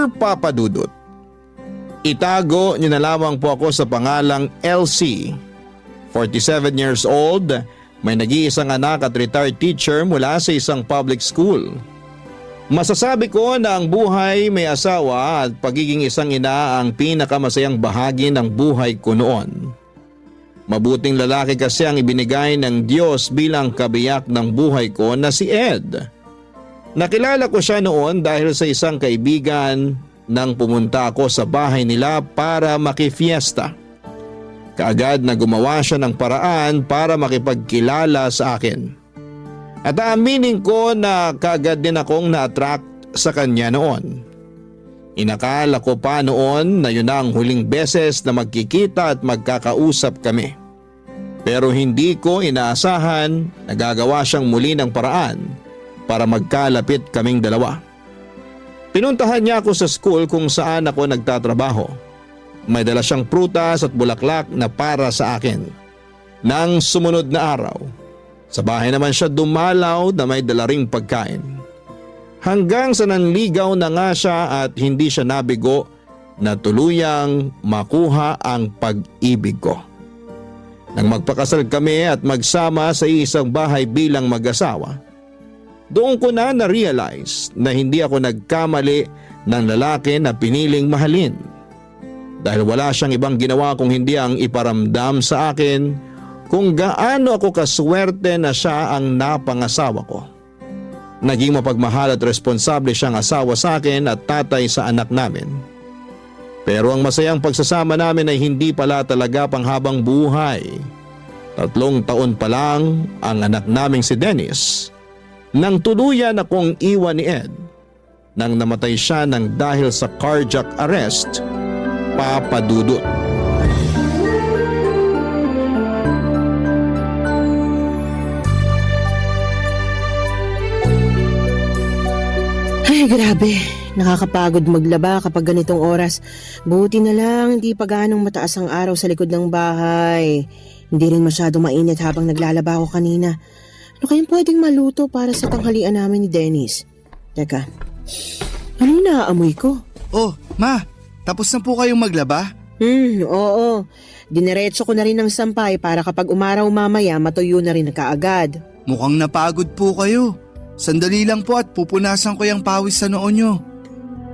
Dear Papa Dudut, itago niyo na lamang po ako sa pangalang LC. 47 years old, may nag-iisang anak at retired teacher mula sa isang public school. Masasabi ko na ang buhay may asawa at pagiging isang ina ang pinakamasayang bahagi ng buhay ko noon. Mabuting lalaki kasi ang ibinigay ng Diyos bilang kabiyak ng buhay ko na si Ed. Nakilala ko siya noon dahil sa isang kaibigan nang pumunta ako sa bahay nila para makifiesta. Kaagad na gumawa siya ng paraan para makipagkilala sa akin. At aaminin ko na kaagad din akong na-attract sa kanya noon. Inakala ko pa noon na yun ang huling beses na magkikita at magkakausap kami. Pero hindi ko inaasahan na gagawa siyang muli ng paraan para magkalapit kaming dalawa. Pinuntahan niya ako sa school kung saan ako nagtatrabaho. May dala siyang prutas at bulaklak na para sa akin. Nang sumunod na araw, sa bahay naman siya dumalaw na may dala ring pagkain. Hanggang sa nanligaw na nga siya at hindi siya nabigo na tuluyang makuha ang pag-ibig ko. Nang magpakasal kami at magsama sa isang bahay bilang mag-asawa, doon ko na realize na hindi ako nagkamali ng lalaki na piniling mahalin. Dahil wala siyang ibang ginawa kung hindi ang iparamdam sa akin kung gaano ako kaswerte na siya ang napangasawa ko. Naging mapagmahal at responsable siyang asawa sa akin at tatay sa anak namin. Pero ang masayang pagsasama namin ay hindi pala talaga panghabang buhay. 3 taon pa lang ang anak naming si Dennis nang tuluyan akong iwan ni Ed nang namatay siya ng dahil sa cardiac arrest, Papa Dudut. Ay, grabe. Nakakapagod maglaba kapag ganitong oras. Buti na lang hindi pa gaanong mataas ang araw sa likod ng bahay. Hindi rin masyadong mainit habang naglalaba ako kanina. Ano kayang pwedeng maluto para sa tanghalian namin ni Dennis? Teka, anong naaamoy ko? Oh, Ma, tapos na po kayong maglaba? Oo. Dineretso ko na rin ng sampay para kapag umaraw mamaya matuyo na rin kaagad. Mukhang napagod po kayo. Sandali lang po at pupunasan ko yung pawis sa noo nyo.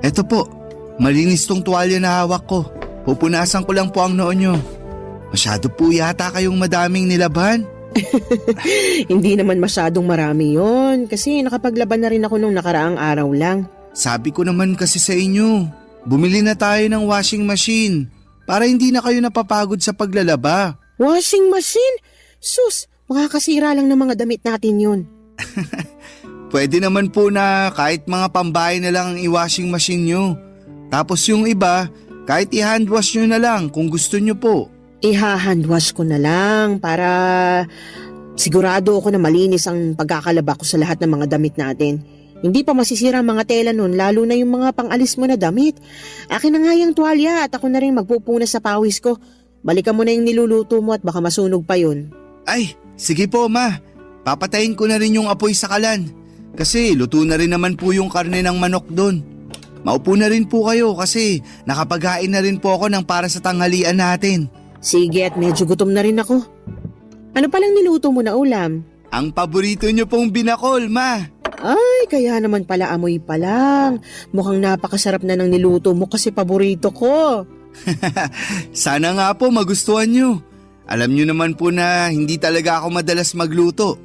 Eto po, malinis tong tuwalya na hawak ko. Pupunasan ko lang po ang noo nyo. Masyado po yata kayong madaming nilaban. Hindi naman masyadong marami yon kasi nakapaglaban na rin ako nung nakaraang araw lang. Sabi ko naman kasi sa inyo, bumili na tayo ng washing machine para hindi na kayo napapagod sa paglalaba. Washing machine? Sus, makakasira lang ng mga damit natin yun. Pwede naman po na kahit mga pambahay na lang ang i-washing machine nyo. Tapos yung iba, kahit i-handwash nyo na lang kung gusto nyo po. Iha-handwash ko na lang para sigurado ako na malinis ang pagkakalaba ko sa lahat ng mga damit natin. Hindi pa masisira ang mga tela nun, lalo na yung mga pangalis mo na damit. Akin na nga yung tuwalya at ako na rin magpupunas sa pawis ko. Balikan mo na yung niluluto mo at baka masunog pa yun. Ay, sige po Ma. Papatayin ko na rin yung apoy sa kalan. Kasi luto na rin naman po yung karne ng manok doon. Maupo na rin po kayo kasi nakapaghain na rin po ako ng para sa tanghalian natin. Sige, at medyo gutom na rin ako. Ano palang niluto mo na ulam? Ang paborito nyo pong binakol, Ma. Ay, kaya naman pala amoy pa lang. Mukhang napakasarap na ng niluto mo kasi paborito ko. Sana nga po magustuhan nyo. Alam nyo naman po na hindi talaga ako madalas magluto.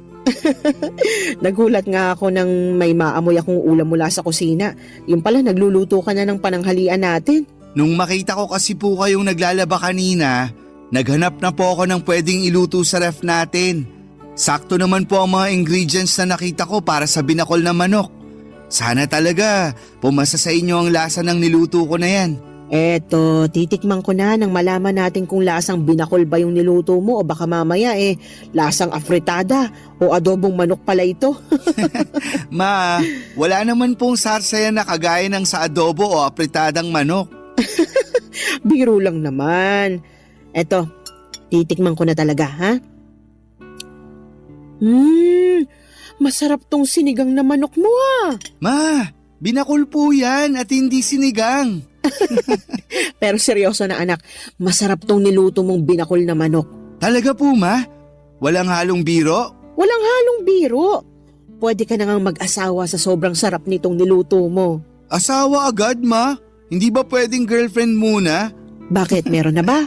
Nagulat nga ako nang may maamoy akong ulam mula sa kusina. Yung pala nagluluto ka na ng pananghalian natin. Nung makita ko kasi po kayong naglalaba kanina, naghanap na po ako ng pwedeng iluto sa ref natin. Sakto naman po ang mga ingredients na nakita ko para sa binakol na manok. Sana talaga pumasa sa inyo ang lasa ng niluto ko na yan. Eto, titikman ko na nang malaman natin kung lasang binakol ba yung niluto mo o baka mamaya lasang afritada o adobong manok pala ito. Ma, wala naman pong sarsaya na kagaya ng sa adobo o apritadang manok. Biro lang naman. Eto, titikman ko na talaga, ha? Masarap tong sinigang na manok mo, ha? Ma, Binakol po yan at hindi sinigang. Pero seryoso na anak, masarap tong niluto mong binakol na manok. Talaga po, Ma? Walang halong biro? Walang halong biro. Pwede ka na ngang mag-asawa sa sobrang sarap nitong niluto mo. Asawa agad, Ma? Hindi ba pwedeng girlfriend muna? Bakit, meron na ba?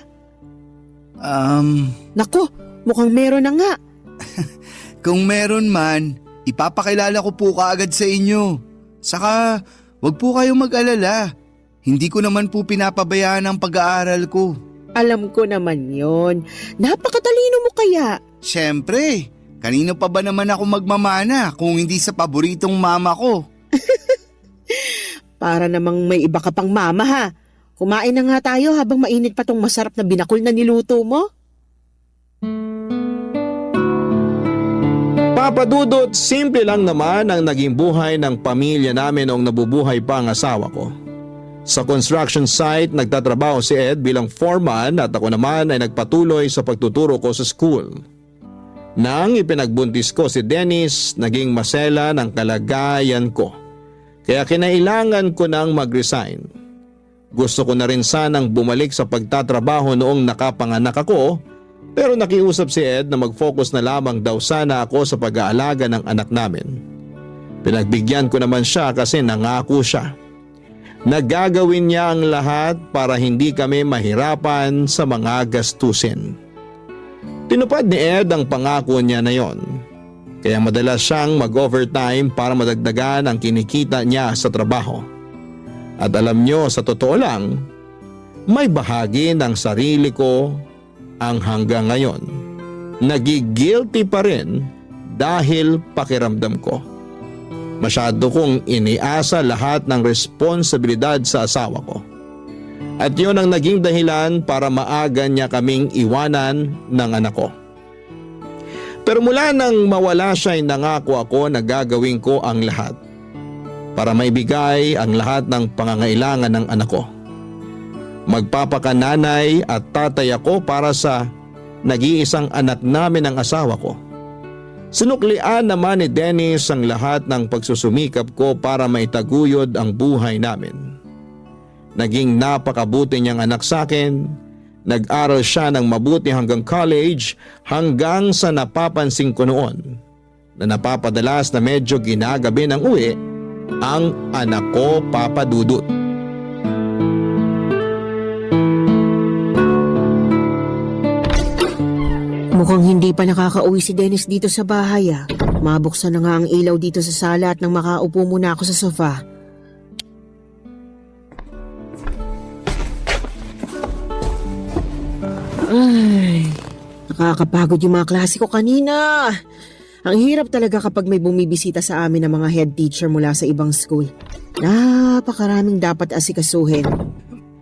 Nako, mukhang meron na nga. Kung meron man, ipapakilala ko po kaagad sa inyo. Saka, wag po kayong mag-alala. Hindi ko naman po pinapabayaan ang pag-aaral ko. Alam ko naman yon. Napakatalino mo kaya. Siyempre, kanino pa ba naman ako magmamana kung hindi sa paboritong mama ko? Para namang may iba ka pang mama ha. Kumain na nga tayo habang mainit pa tong masarap na binakol na niluto mo. Papa Dudut, simple lang naman ang naging buhay ng pamilya namin noong nabubuhay pa ang asawa ko. Sa construction site, nagtatrabaho si Ed bilang foreman at ako naman ay nagpatuloy sa pagtuturo ko sa school. Nang ipinagbuntis ko si Dennis, naging masela ng kalagayan ko. Kaya kinailangan ko nang mag-resign. Gusto ko na rin sanang bumalik sa pagtatrabaho noong nakapanganak ako, pero nakiusap si Ed na mag-focus na lamang daw sana ako sa pag-aalaga ng anak namin. Pinagbigyan ko naman siya kasi nangako siya. Nagagawin niya ang lahat para hindi kami mahirapan sa mga gastusin. Tinupad ni Ed ang pangako niya na yon. Kaya madalas siyang mag-overtime para madagdagan ang kinikita niya sa trabaho. At alam niyo, sa totoo lang, may bahagi ng sarili ko ang hanggang ngayon nagigilty pa rin dahil pakiramdam ko. Masyado kong iniasa lahat ng responsibilidad sa asawa ko. At yun ang naging dahilan para maaga niya kaming iwanan ng anak ko. Pero mula nang mawala siya ay nangako ako na gagawin ko ang lahat para maibigay ang lahat ng pangangailangan ng anak ko. Magpapakananay at tatay ako para sa nag-iisang anak namin ng asawa ko. Sinuklian naman ni Dennis ang lahat ng pagsusumikap ko para maitaguyod ang buhay namin. Naging napakabuti niyang anak sa akin. Nag-aral siya ng mabuti hanggang college hanggang sa napapansin ko noon na napapadalas na medyo ginagabi ng uwi ang anak ko, Papa Dudut. Mukhang hindi pa nakakauwi si Dennis dito sa bahay ah. Mabuksan na nga ang ilaw dito sa sala at nang makaupo muna ako sa sofa. Ay, nakakapagod yung mga klase ko kanina. Ang hirap talaga kapag may bumibisita sa amin ng mga head teacher mula sa ibang school. Napakaraming dapat asikasuhin.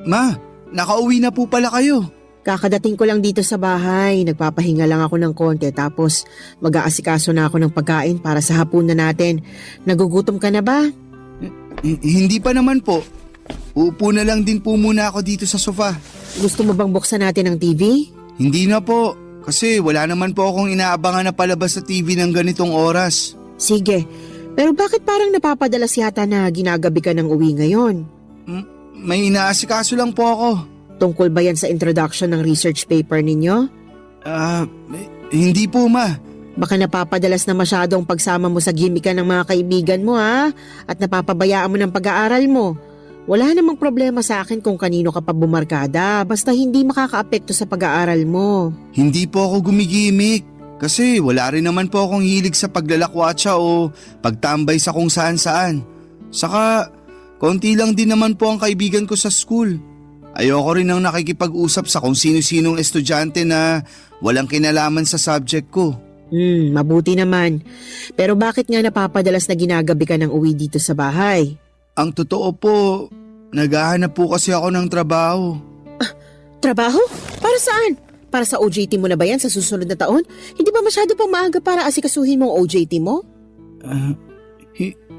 Ma, nakauwi na po pala kayo. Kakadating ko lang dito sa bahay, nagpapahinga lang ako ng konti tapos mag-aasikaso na ako ng pagkain para sa hapunan natin. Nagugutom ka na ba? Hindi pa naman po. Uupo na lang din po muna ako dito sa sofa. Gusto mo bang buksan natin ang TV? Hindi na po, kasi wala naman po akong inaabangan na palabas sa TV ng ganitong oras. Sige, pero bakit parang napapadalas yata na ginagabi ka ng uwi ngayon? May inaasikaso lang po ako. Tungkol ba yan sa introduction ng research paper ninyo? Hindi po, Ma. Baka napapadalas na masyadong pagsama mo sa gimikan ng mga kaibigan mo ha? At napapabayaan mo ng pag-aaral mo. Wala namang problema sa akin kung kanino ka pa bumarkada, basta hindi makakaapekto sa pag-aaral mo. Hindi po ako gumigimik. Kasi wala rin naman po akong hilig sa paglalakwatsa o pagtambay sa kung saan-saan. Saka, konti lang din naman po ang kaibigan ko sa school. Ayoko rin ang nakikipag-usap sa kung sino-sinong estudyante na walang kinalaman sa subject ko. Mabuti naman. Pero bakit nga napapadalas na ginagabi ka ng uwi dito sa bahay? Ang totoo po, naghahanap po kasi ako ng trabaho. Trabaho? Para saan? Para sa OJT mo na ba yan sa susunod na taon? Hindi ba masyado pang maaga para asikasuhin mo ang OJT mo?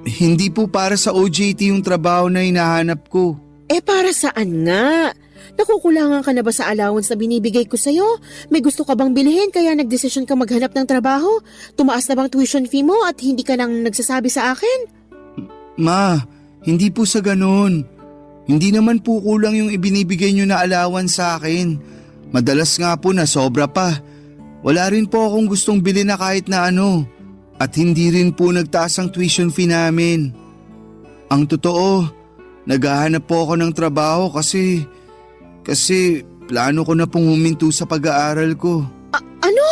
Hindi po para sa OJT yung trabaho na hinahanap ko. Para saan nga? Nakukulangan ka na ba sa allowance na binibigay ko sa'yo? May gusto ka bang bilhin kaya nagdesisyon ka maghanap ng trabaho? Tumaas na bang tuition fee mo at hindi ka nang nagsasabi sa akin? Ma, Hindi po sa ganun. Hindi naman po kulang yung ibinibigay nyo na allowance sa akin. Madalas nga po na sobra pa. Wala rin po akong gustong bilhin na kahit na ano. At hindi rin po nagtaas ang tuition fee namin. Ang totoo, naghahanap po ako ng trabaho kasi plano ko na pong huminto sa pag-aaral ko. Ano?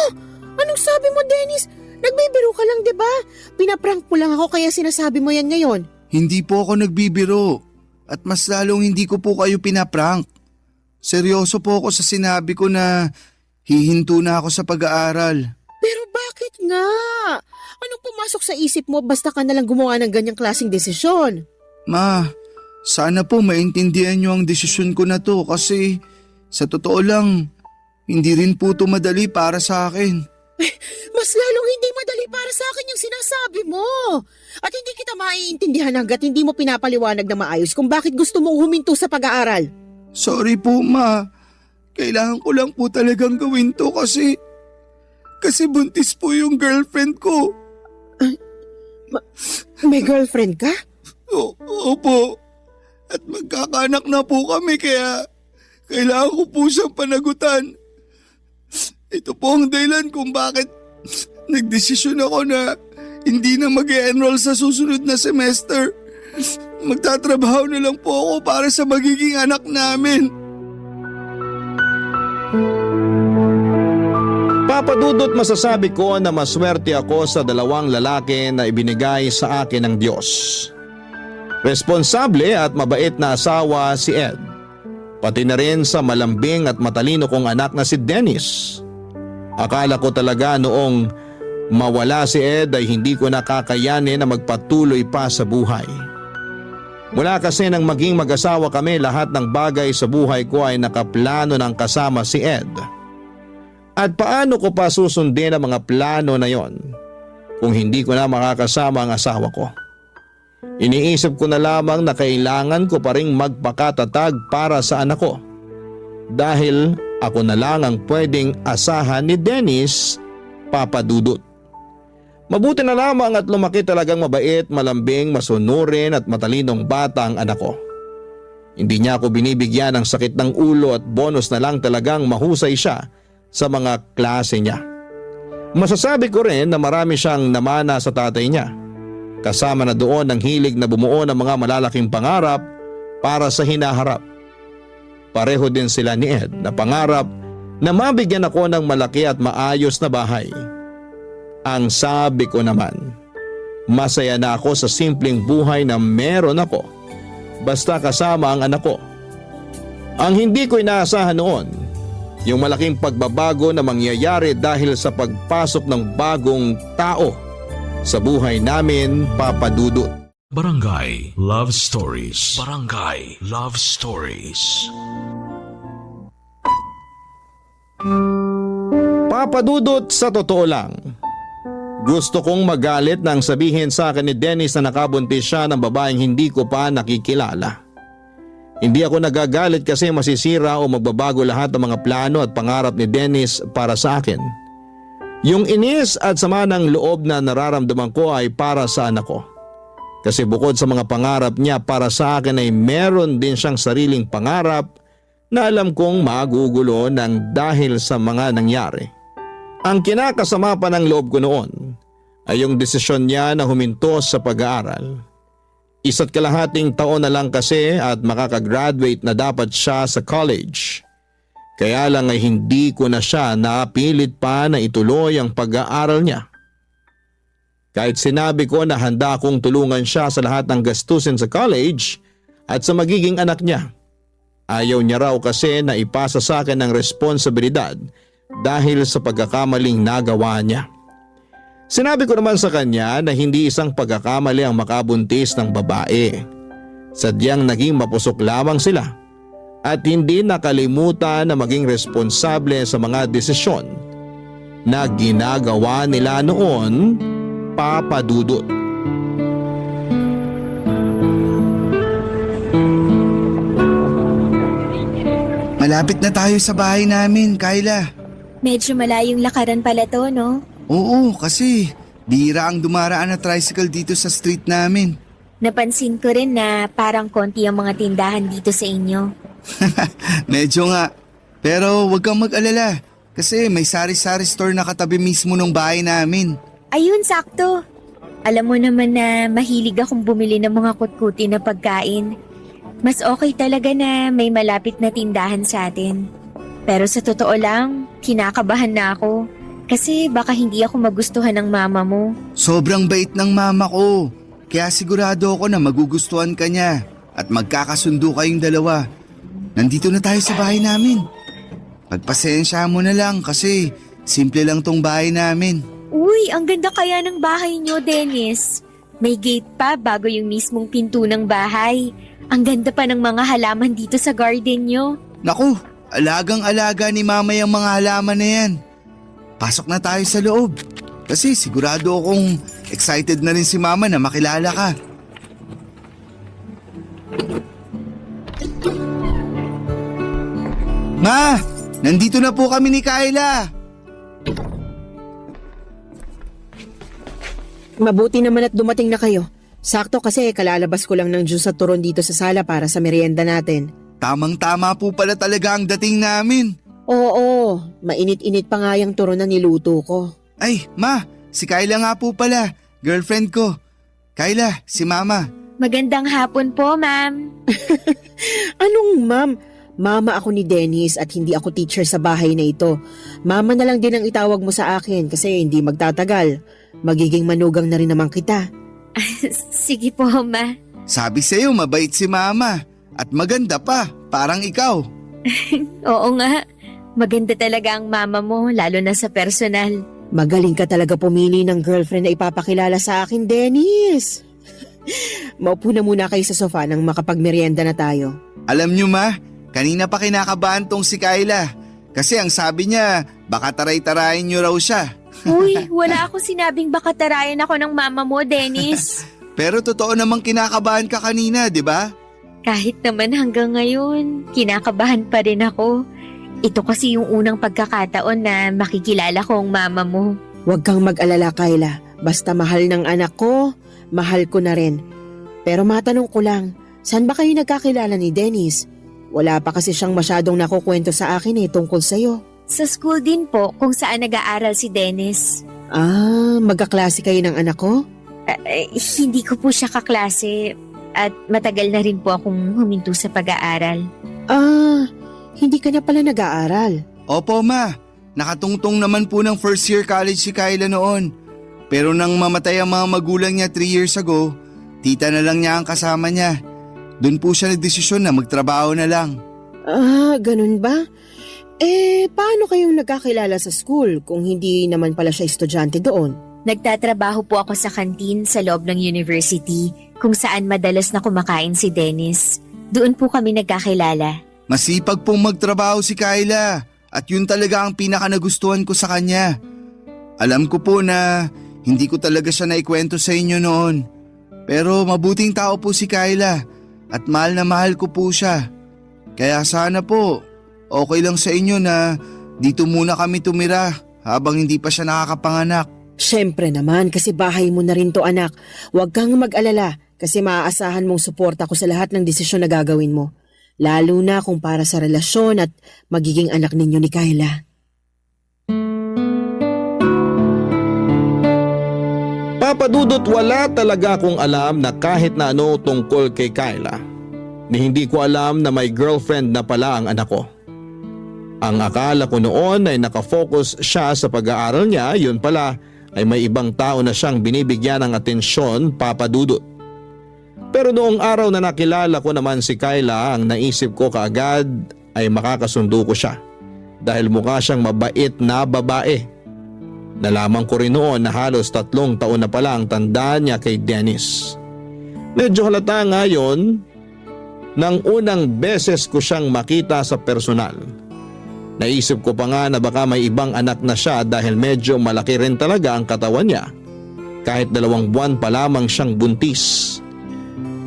Anong sabi mo, Dennis? Nagbibiro ka lang, 'di ba? Pinaprank mo lang ako kaya sinasabi mo yan ngayon. Hindi po ako nagbibiro. At mas lalong hindi ko po kayo pinaprank. Seryoso po ako sa sinabi ko na hihinto na ako sa pag-aaral. Pero bakit nga? Anong pumasok sa isip mo basta ka nalang gumawa ng ganyang klaseng desisyon? Ma, sana po maintindihan niyo ang desisyon ko na to kasi sa totoo lang, hindi rin po ito madali para sa akin. Mas lalong hindi madali para sa akin yung sinasabi mo. At hindi kita maiintindihan hanggat hindi mo pinapaliwanag na maayos kung bakit gusto mong huminto sa pag-aaral. Sorry po, Ma. Kailangan ko lang po talagang gawin to kasi buntis po yung girlfriend ko. May girlfriend ka? Opo. At magkakaanak na po kami kaya kailangan ko po siyang panagutan. Ito po ang dahilan kung bakit nagdesisyon ako na hindi na mag-e-enroll sa susunod na semester. Magtatrabaho na lang po ako para sa magiging anak namin. Papa Dudut, masasabi ko na maswerte ako sa dalawang lalaki na ibinigay sa akin ng Diyos. Responsable at mabait na asawa si Ed. Pati na rin sa malambing at matalino kong anak na si Dennis. Akala ko talaga noong mawala si Ed ay hindi ko nakakayanin na magpatuloy pa sa buhay. Mula kasi nang maging mag-asawa kami, lahat ng bagay sa buhay ko ay nakaplano ng kasama si Ed. At paano ko pa susundin ang mga plano na yon kung hindi ko na makakasama ang asawa ko? Iniisip ko na lamang na kailangan ko pa ring magpakatatag para sa anak ko. Dahil ako na lang ang pwedeng asahan ni Dennis, Papa Dudut. Mabuti na lamang at lumaki talagang mabait, malambing, masunurin at matalinong bata ang anak ko. Hindi niya ako binibigyan ng sakit ng ulo at bonus na lang talagang mahusay siya sa mga klase niya. Masasabi ko rin na marami siyang namana sa tatay niya. Kasama na doon ang hilig na bumuo ng mga malalaking pangarap para sa hinaharap. Pareho din sila ni Ed na pangarap na mabigyan ako ng malaki at maayos na bahay. Ang sabi ko naman, masaya na ako sa simpleng buhay na meron ako basta kasama ang anak ko. Ang hindi ko inaasahan noon, yung malaking pagbabago na mangyayari dahil sa pagpasok ng bagong tao sa buhay namin, Papa Dudut. Barangay Love Stories. Barangay Love Stories. Papa Dudut, sa totoo lang, gusto kong magalit nang sabihin sa akin ni Dennis na nakabuntis siya ng babaeng hindi ko pa nakikilala. Hindi ako nagagalit kasi masisira o magbabago lahat ng mga plano at pangarap ni Dennis para sa akin. Yung inis at sama ng loob na nararamdaman ko ay para sa anak ko. Kasi bukod sa mga pangarap niya para sa akin ay meron din siyang sariling pangarap na alam kong magugulo ng dahil sa mga nangyari. Ang kinakasama pa ng loob ko noon ay yung desisyon niya na huminto sa pag-aaral. 1.5 taon na lang kasi at makakagraduate na dapat siya sa college. Kaya lang ay hindi ko na siya napilit pa na ituloy ang pag-aaral niya. Kahit sinabi ko na handa akong tulungan siya sa lahat ng gastusin sa college at sa magiging anak niya. Ayaw niya raw kasi na ipasa sa akin ang responsibilidad dahil sa pagkakamaling nagawa niya. Sinabi ko naman sa kanya na hindi isang pagkakamali ang makabuntis ng babae. Sadyang naging mapusok lamang sila at hindi nakalimutan na maging responsable sa mga desisyon na ginagawa nila noon, Papa Dudut. Malapit na tayo sa bahay namin, Kyla. Medyo malayong lakaran pala to, no? Oo, kasi bihira ang dumaraan na tricycle dito sa street namin. Napansin ko rin na parang konti ang mga tindahan dito sa inyo. Medyo nga. Pero wag kang mag-alala. Kasi may sari-sari store na katabi mismo ng bahay namin. Ayun, sakto. Alam mo naman na mahilig akong bumili ng mga kutkuti na pagkain. Mas okay talaga na may malapit na tindahan sa atin. Pero sa totoo lang, kinakabahan na ako. Kasi baka hindi ako magustuhan ng mama mo. Sobrang bait ng mama ko. Kaya sigurado ako na magugustuhan ka niya. At magkakasundo kayong dalawa. Nandito na tayo sa bahay namin. Pagpasensya mo na lang kasi simple lang tong bahay namin. Uy, ang ganda kaya ng bahay niyo, Dennis. May gate pa bago yung mismong pinto ng bahay. Ang ganda pa ng mga halaman dito sa garden niyo. Naku, alagang-alaga ni mama yung mga halaman na yan. Pasok na tayo sa loob. Kasi sigurado akong excited na rin si mama na makilala ka. Ma, nandito na po kami ni Kyla. Mabuti naman at dumating na kayo. Sakto kasi kalalabas ko lang ng juice at turon dito sa sala para sa merienda natin. Tamang-tama po pala talaga ang dating namin. Oo, mainit-init pa nga yung turon na niluto ko. Ay, ma, si Kyla nga po pala, girlfriend ko. Kyla, si mama. Magandang hapon po, ma'am. Anong ma'am? Mama ako ni Dennis at hindi ako teacher sa bahay na ito. Mama na lang din ang itawag mo sa akin kasi hindi magtatagal. Magiging manugang na rin naman kita. Sige po, ma. Sabi sa'yo, mabait si mama. At maganda pa, parang ikaw. Oo nga. Maganda talaga ang mama mo, lalo na sa personal. Magaling ka talaga pumili ng girlfriend na ipapakilala sa akin, Dennis. Maupo na muna kayo sa sofa nang makapagmerienda na tayo. Alam nyo ma, kanina pa kinakabahan tong si Kyla. Kasi ang sabi niya, baka taray-tarayin nyo raw siya. Uy, wala akong sinabing baka tarayan ako ng mama mo, Dennis. Pero totoo namang kinakabahan ka kanina, di ba? Kahit naman hanggang ngayon, kinakabahan pa rin ako. Ito kasi yung unang pagkakataon na makikilala ko ang mama mo. Huwag kang mag-alala, Kyla. Basta mahal ng anak ko, mahal ko na rin. Pero matanong ko lang, saan ba kayo nagkakilala ni Dennis? Wala pa kasi siyang masyadong nakukwento sa akin tungkol sa'yo. Sa school din po kung saan nag-aaral si Dennis. Ah, magkaklase kayo ng anak ko? Hindi ko po siya kaklase at matagal na rin po akong huminto sa pag-aaral. Ah, hindi ka na pala nag-aaral. Opo ma, nakatungtong naman po ng first year college si Kyla noon. Pero nang mamatay ang mga magulang niya 3 years ago, tita na lang niya ang kasama niya. Doon po siya nagdesisyon na magtrabaho na lang. Ah, ganun ba? Paano kayong nagkakilala sa school kung hindi naman pala siya estudyante doon? Nagtatrabaho po ako sa kantin sa loob ng university kung saan madalas na kumakain si Dennis. Doon po kami nagkakilala. Masipag pong magtrabaho si Kyla at yun talaga ang pinaka nagustuhan ko sa kanya. Alam ko po na hindi ko talaga siya naikwento sa inyo noon. Pero mabuting tao po si Kyla at mahal na mahal ko po siya. Kaya sana po, okay lang sa inyo na dito muna kami tumira habang hindi pa siya nakakapanganak. Siyempre naman kasi bahay mo na rin to, anak. Huwag kang mag-alala kasi maaasahan mong suporta ko sa lahat ng desisyon na gagawin mo. Lalo na kung para sa relasyon at magiging anak ninyo ni Kyla. Papadudot, wala talaga akong alam na kahit na ano tungkol kay Kyla. Ni hindi ko alam na may girlfriend na pala ang anak ko. Ang akala ko noon ay nakafocus siya sa pag-aaral niya, yun pala ay may ibang tao na siyang binibigyan ng atensyon, papadudot. Pero noong araw na nakilala ko naman si Kyla, ang naisip ko kaagad ay makakasundo ko siya dahil mukha siyang mabait na babae. Nalaman ko rin noon na halos 3 taon na pala ang tanda niya kay Dennis. Medyo halata nga yun nang unang beses ko siyang makita sa personal. Naisip ko pa nga na baka may ibang anak na siya dahil medyo malaki rin talaga ang katawan niya. Kahit 2 buwan pa lamang siyang buntis.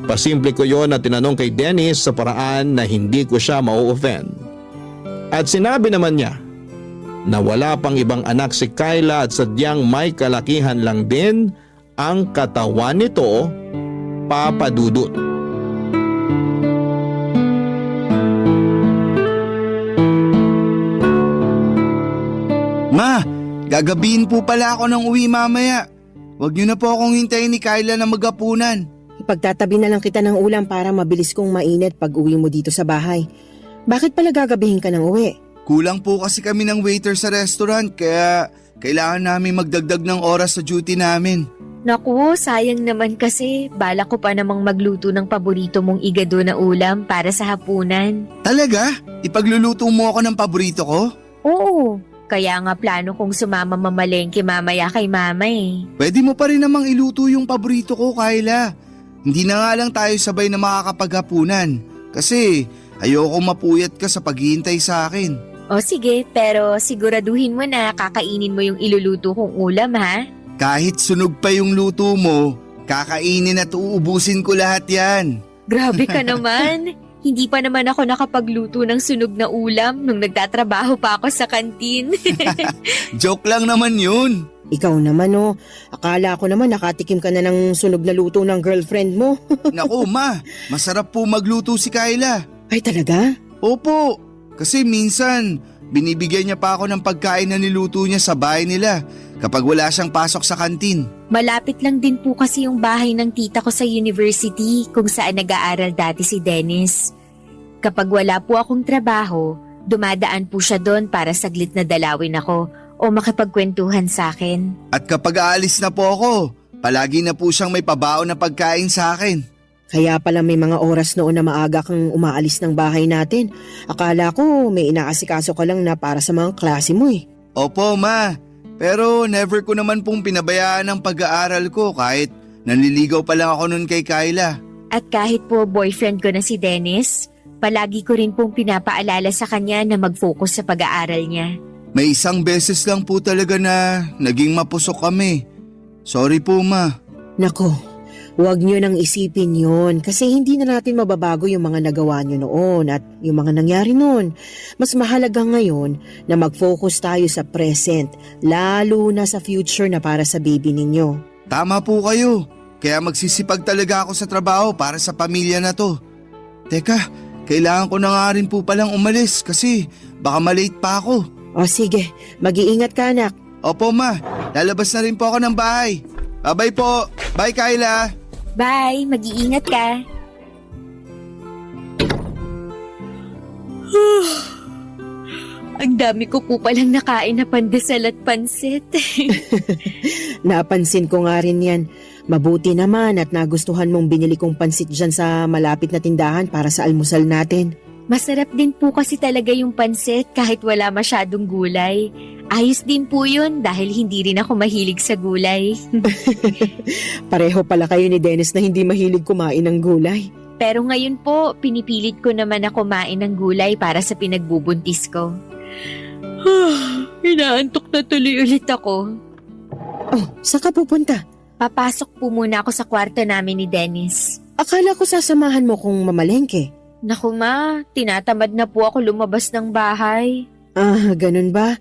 Pasimple ko yon at tinanong kay Dennis sa paraan na hindi ko siya mau-offend. At sinabi naman niya na wala pang ibang anak si Kyla at sadyang may kalakihan lang din ang katawan nito Papa Dudut. Ma, gagabihin po pala ako ng uwi mamaya. Huwag niyo na po akong hintayin ni Kyla na magapunan. Ipagtatabi na lang kita ng ulam para mabilis kong mainit pag uwi mo dito sa bahay. Bakit pala gagabihin ka ng uwi? Kulang po kasi kami ng waiter sa restaurant kaya kailangan namin magdagdag ng oras sa duty namin. Naku, sayang naman kasi. Balak ko pa namang magluto ng paborito mong igado na ulam para sa hapunan. Talaga? Ipagluluto mo ako ng paborito ko? Oo, kaya nga plano kong sumama mamalengke mamaya kay mama eh. Pwede mo pa rin namang iluto yung paborito ko, Kyla. Hindi na nga lang tayo sabay na makakapaghapunan. Kasi ayoko mapuyat ka sa paghihintay sa akin. O sige, pero siguraduhin mo na kakainin mo yung iluluto kong ulam ha? Kahit sunog pa yung luto mo, kakainin at uubusin ko lahat yan. Grabe ka naman. Hindi pa naman ako nakapagluto ng sunog na ulam nung nagtatrabaho pa ako sa kantin. Joke lang naman yun. Ikaw naman oh, akala ko naman nakatikim ka na ng sunog na luto ng girlfriend mo. Naku ma, masarap po magluto si Kyla. Ay talaga? Opo, kasi minsan binibigyan niya pa ako ng pagkain na niluto niya sa bahay nila kapag wala siyang pasok sa kantin. Malapit lang din po kasi yung bahay ng tita ko sa university kung saan nag-aaral dati si Dennis. Kapag wala po akong trabaho, dumadaan po siya doon para saglit na dalawin ako o makipagkwentuhan sa akin. At kapag aalis na po ako, palagi na po siyang may pabaon na pagkain sa akin. Kaya pala may mga oras noon na maaga kang umaalis ng bahay natin. Akala ko may inaasikaso ka lang na para sa mga klase mo eh. Opo ma, pero never ko naman pong pinabayaan ang pag-aaral ko kahit nanliligaw pa lang ako nun kay Kyla. At kahit po boyfriend ko na si Dennis, palagi ko rin pong pinapaalala sa kanya na mag-focus sa pag-aaral niya. May isang beses lang po talaga na naging mapusok kami. Sorry po ma. Nako, huwag nyo nang isipin yon kasi hindi na natin mababago yung mga nagawa nyo noon at yung mga nangyari noon. Mas mahalaga ngayon na mag-focus tayo sa present, lalo na sa future na para sa baby ninyo. Tama po kayo. Kaya magsisipag talaga ako sa trabaho para sa pamilya na to. Teka, kailangan ko na nga rin po palang umalis kasi baka malate pa ako. O sige, mag-iingat ka anak. Opo ma, lalabas na rin po ako ng bahay. Bye-bye po. Bye Kyla. Bye, mag-iingat ka. Ang dami ko po palang nakain na pandesal at pansit. Napansin ko nga rin yan. Mabuti naman at nagustuhan mong binili kong pansit dyan sa malapit na tindahan para sa almusal natin. Masarap din po kasi talaga yung pansit kahit wala masyadong gulay. Ayos din po yun dahil hindi rin ako mahilig sa gulay. Pareho pala kayo ni Dennis na hindi mahilig kumain ng gulay. Pero ngayon po, pinipilit ko naman na kumain ng gulay para sa pinagbubuntis ko. Inaantok na tuloy ulit ako. Oh, saan ka pupunta? Papasok po muna ako sa kwarto namin ni Dennis. Akala ko sasamahan mo kung mamalengke. Naku ma, tinatamad na po ako lumabas ng bahay. Ah, ganun ba?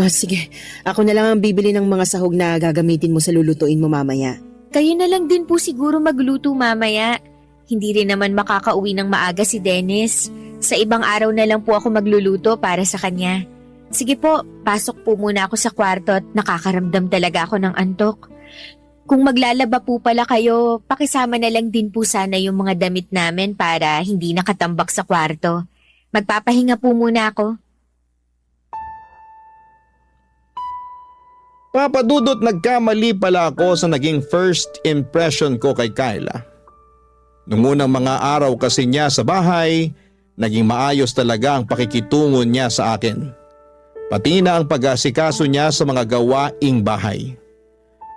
Sige, ako na lang ang bibili ng mga sahog na gagamitin mo sa lulutuin mo mamaya. Kayo na lang din po siguro magluto mamaya. Hindi rin naman makakauwi ng maaga si Dennis. Sa ibang araw na lang po ako magluluto para sa kanya. Sige po, pasok po muna ako sa kwarto at nakakaramdam talaga ako ng antok. Kung maglalaba po pala kayo, pakisama na lang din po sana yung mga damit namin para hindi nakatambak sa kwarto. Magpapahinga po muna ako. Papa Dudut, nagkamali pala ako sa naging first impression ko kay Kyla. Nung unang mga araw kasi niya sa bahay, naging maayos talaga ang pakikitungo niya sa akin. Pati na ang pag-asikaso niya sa mga gawaing bahay.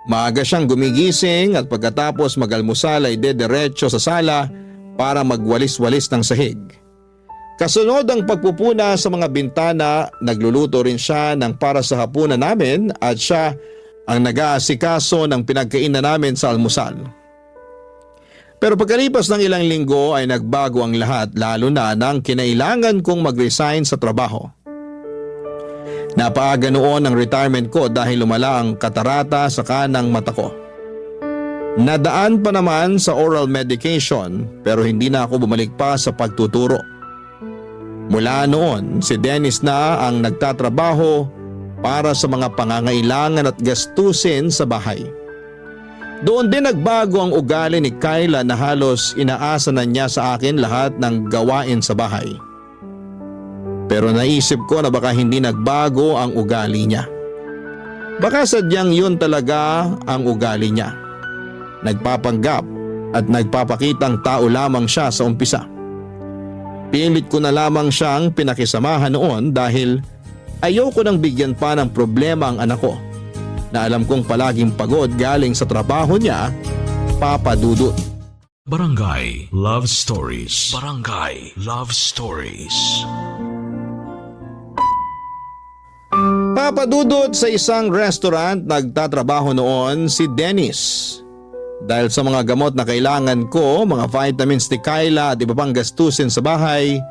Maaga siyang gumigising at pagkatapos mag-almusal ay dediretso sa sala para magwalis-walis ng sahig. Kasunod ang pagpupuna sa mga bintana, nagluluto rin siya ng para sa hapunan namin at siya ang nag-aasikaso ng pinagkainan namin sa almusal. Pero pagkalipas ng ilang linggo ay nagbago ang lahat, lalo na nang kinailangan kong mag-resign sa trabaho. Napaaga noon ang retirement ko dahil lumala ang katarata sa kanang mata ko. Nadaan pa naman sa oral medication pero hindi na ako bumalik pa sa pagtuturo. Mula noon, si Dennis na ang nagtatrabaho para sa mga pangangailangan at gastusin sa bahay. Doon din nagbago ang ugali ni Kyla na halos inaasa na niya sa akin lahat ng gawain sa bahay. Pero naisip ko na baka hindi nagbago ang ugali niya. Baka sadyang yun talaga ang ugali niya. Nagpapanggap at nagpapakitang tao lamang siya sa umpisa. Pilit ko na lamang siyang pinakisamahan noon dahil ayoko nang bigyan pa ng problema ang anak ko na alam kong palaging pagod galing sa trabaho niya, Papa Dudut. Barangay Love Stories. Barangay Love Stories. Papa Dudut, sa isang restaurant nagtatrabaho noon si Dennis. Dahil sa mga gamot na kailangan ko, mga vitamins ni Kyla at iba pang gastusin sa bahay,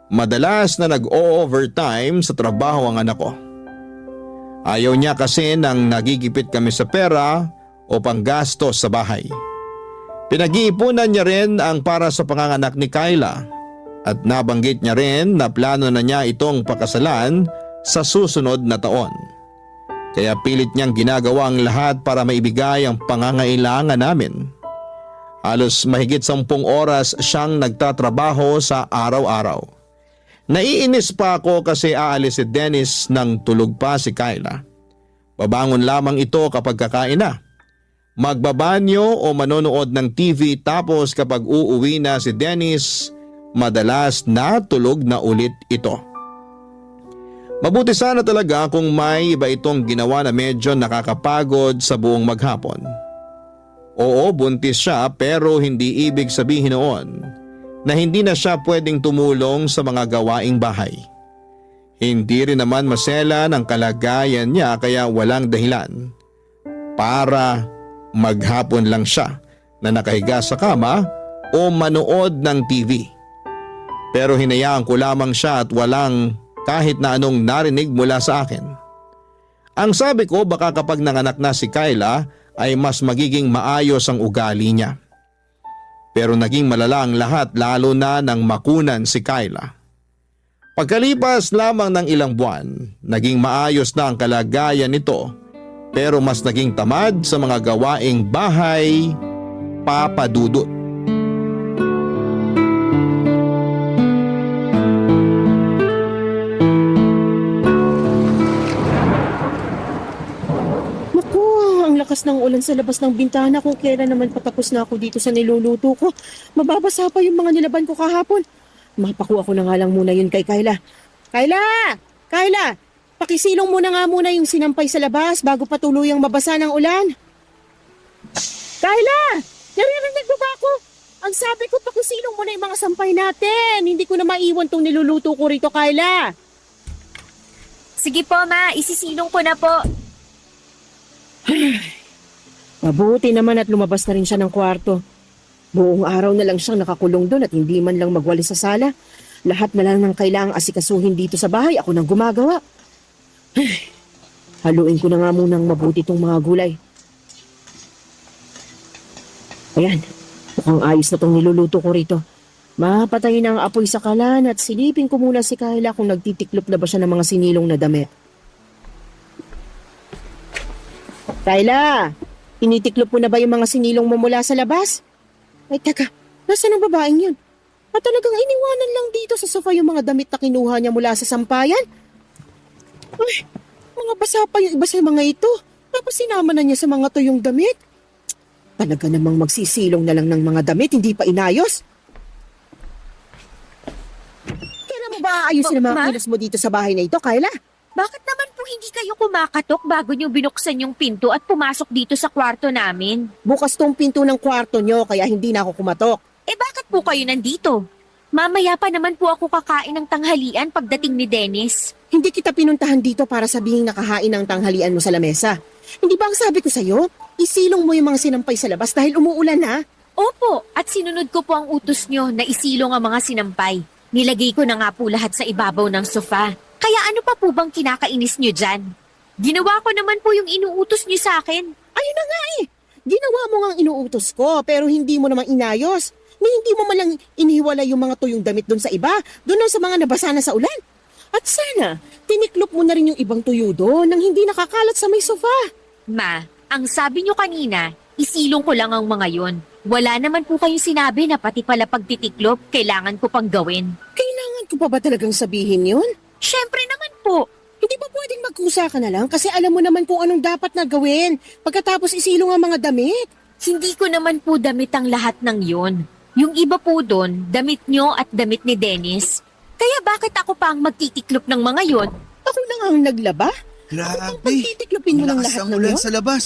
madalas na nag-o-overtime sa trabaho ang anak ko. Ayaw niya kasi nang nagigipit kami sa pera o panggastos sa bahay. Pinag-iipunan niya rin ang para sa panganganak ni Kyla at nabanggit niya rin na plano na niya itong pakasalan sa susunod na taon. Kaya pilit niyang ginagawa ang lahat para maibigay ang pangangailangan namin. Halos mahigit 10 oras siyang nagtatrabaho sa araw-araw. Naiinis pa ako kasi aalis si Dennis nang tulog pa si Kyla. Babangon lamang ito kapag kakain na. Magbabanyo o manonood ng TV tapos kapag uuwi na si Dennis, madalas natulog na ulit ito. Mabuti sana talaga kung may iba itong ginawa na medyo nakakapagod sa buong maghapon. Oo, buntis siya pero hindi ibig sabihin noon na hindi na siya pwedeng tumulong sa mga gawaing bahay. Hindi rin naman masela ng kalagayan niya kaya walang dahilan para maghapon lang siya na nakahiga sa kama o manood ng TV. Pero hinayaan ko lamang siya at walang kahit na anong narinig mula sa akin. Ang sabi ko baka kapag nanganak na si Kyla ay mas magiging maayos ang ugali niya. Pero naging malala ang lahat lalo na nang makunan si Kyla. Pagkalipas lamang ng ilang buwan, naging maayos na ang kalagayan nito pero mas naging tamad sa mga gawaing bahay, Papa Dudut. Lakas ng ulan sa labas ng bintana kung kailan naman patapos na ako dito sa niluluto ko. Mababasa pa yung mga nilaban ko kahapon. Mapakuha ko na nga lang muna yun kay Kyla. Kyla! Kyla! Pakisilong muna nga muna yung sinampay sa labas bago pa tuluyang mabasa ng ulan. Kyla! Naririnig mo ba ako? Ang sabi ko pakisilong muna yung mga sampay natin. Hindi ko na maiwan tong niluluto ko rito, Kyla. Sige po, ma. Isisilong ko na po. Mabuti naman at lumabas na rin siya ng kwarto. Buong araw na lang siyang nakakulong doon at hindi man lang magwali sa sala. Lahat na lang ng kailangang asikasuhin dito sa bahay, ako nang gumagawa. Haluin ko na nga munang mabuti itong mga gulay. Ayan, mukhang ayos na itong niluluto ko rito. Mapatayin ang apoy sa kalan at silipin ko muna si Kyla kung nagtitiklop na ba siya ng mga sinilong na damit. Kyla, tinitiklop mo na ba yung mga sinilong mo mula sa labas? Ay, teka, nasaan ang babaeng yun? At talagang iniwanan lang dito sa sofa yung mga damit na kinuha niya mula sa sampayan? Ay, mga basa pa yung iba sa mga ito. Tapos sinama na niya sa mga tuyong damit. Talaga namang magsisilong na lang ng mga damit, hindi pa inayos. Kailan mo ba aayusin ang mga kilos mo dito sa bahay na ito, Kyla? Bakit naman po hindi kayo kumakatok bago nyo binuksan yung pinto at pumasok dito sa kwarto namin? Bukas tong pinto ng kwarto nyo kaya hindi na ako kumatok. Eh bakit po kayo nandito? Mamaya pa naman po ako kakain ng tanghalian pagdating ni Dennis. Hindi kita pinuntahan dito para sabihin nakahain ng tanghalian mo sa lamesa. Hindi ba ang sabi ko sa'yo? Isilong mo yung mga sinampay sa labas dahil umuulan na. Opo, at sinunod ko po ang utos nyo na isilong ang mga sinampay. Nilagay ko na nga po lahat sa ibabaw ng sofa. Kaya ano pa po bang kinakainis nyo dyan? Ginawa ko naman po yung inuutos nyo sa akin. Ayun na nga eh. Ginawa mo nga ang inuutos ko pero hindi mo naman inayos. Ni hindi mo malang inihiwalay yung mga tuyong damit doon sa iba, doon lang sa mga nabasa na sa ulan. At sana, tiniklop mo na rin yung ibang tuyo doon nang hindi nakakalat sa may sofa. Ma, ang sabi nyo kanina, isilong ko lang ang mga yon. Wala naman po kayong sinabi na pati pala pagtitiklop, kailangan ko pang gawin. Kailangan ko pa ba talagang sabihin yun? Syempre naman po. Hindi ba pwedeng magkusa ka na lang kasi alam mo naman kung anong dapat na gawin pagkatapos isilong ang mga damit? Hindi ko naman po damit ang lahat ng yon. Yung iba po doon, damit nyo at damit ni Dennis. Kaya bakit ako pa ang magtitiklop ng mga yon? Ako lang ang naglaba? Grabe, Pagtitiklopin mo ng malakas lahat ang ng ulan yun? sa labas.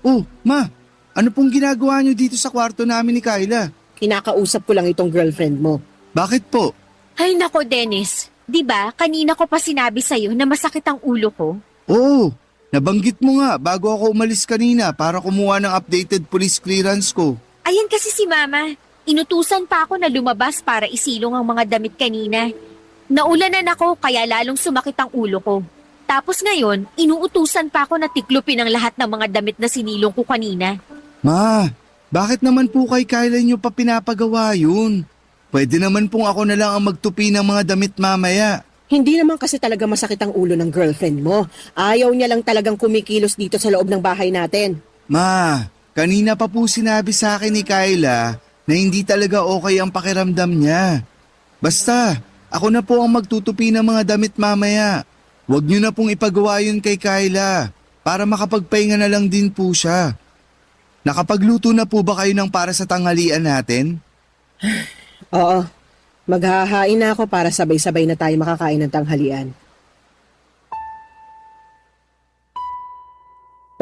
Oh, ma, ano pong ginagawa niyo dito sa kwarto namin ni Kyla? Kinakausap ko lang itong girlfriend mo. Bakit po? Ay nako Dennis, di ba kanina ko pa sinabi sa'yo na masakit ang ulo ko? Oo, nabanggit mo nga bago ako umalis kanina para kumuha ng updated police clearance ko. Ayan kasi si Mama. Inutusan pa ako na lumabas para isilong ang mga damit kanina. Naulanan ako kaya lalong sumakit ang ulo ko. Tapos ngayon, inuutusan pa ako na tiklopin ang lahat ng mga damit na sinilong ko kanina. Ma, bakit naman po kay Kyla niyo pa pinapagawa yun? Pwede naman pong ako na lang ang magtupi ng mga damit mamaya. Hindi naman kasi talaga masakit ang ulo ng girlfriend mo. Ayaw niya lang talagang kumikilos dito sa loob ng bahay natin. Ma, kanina pa po sinabi sa akin ni Kyla na hindi talaga okay ang pakiramdam niya. Basta, ako na po ang magtutupi ng mga damit mamaya. Huwag niyo na pong ipagawa yun kay Kyla para makapagpahinga na lang din po siya. Nakapagluto na po ba kayo ng para sa tanghalian natin? Oo, maghahain na ako para sabay-sabay na tayo makakain ng tanghalian.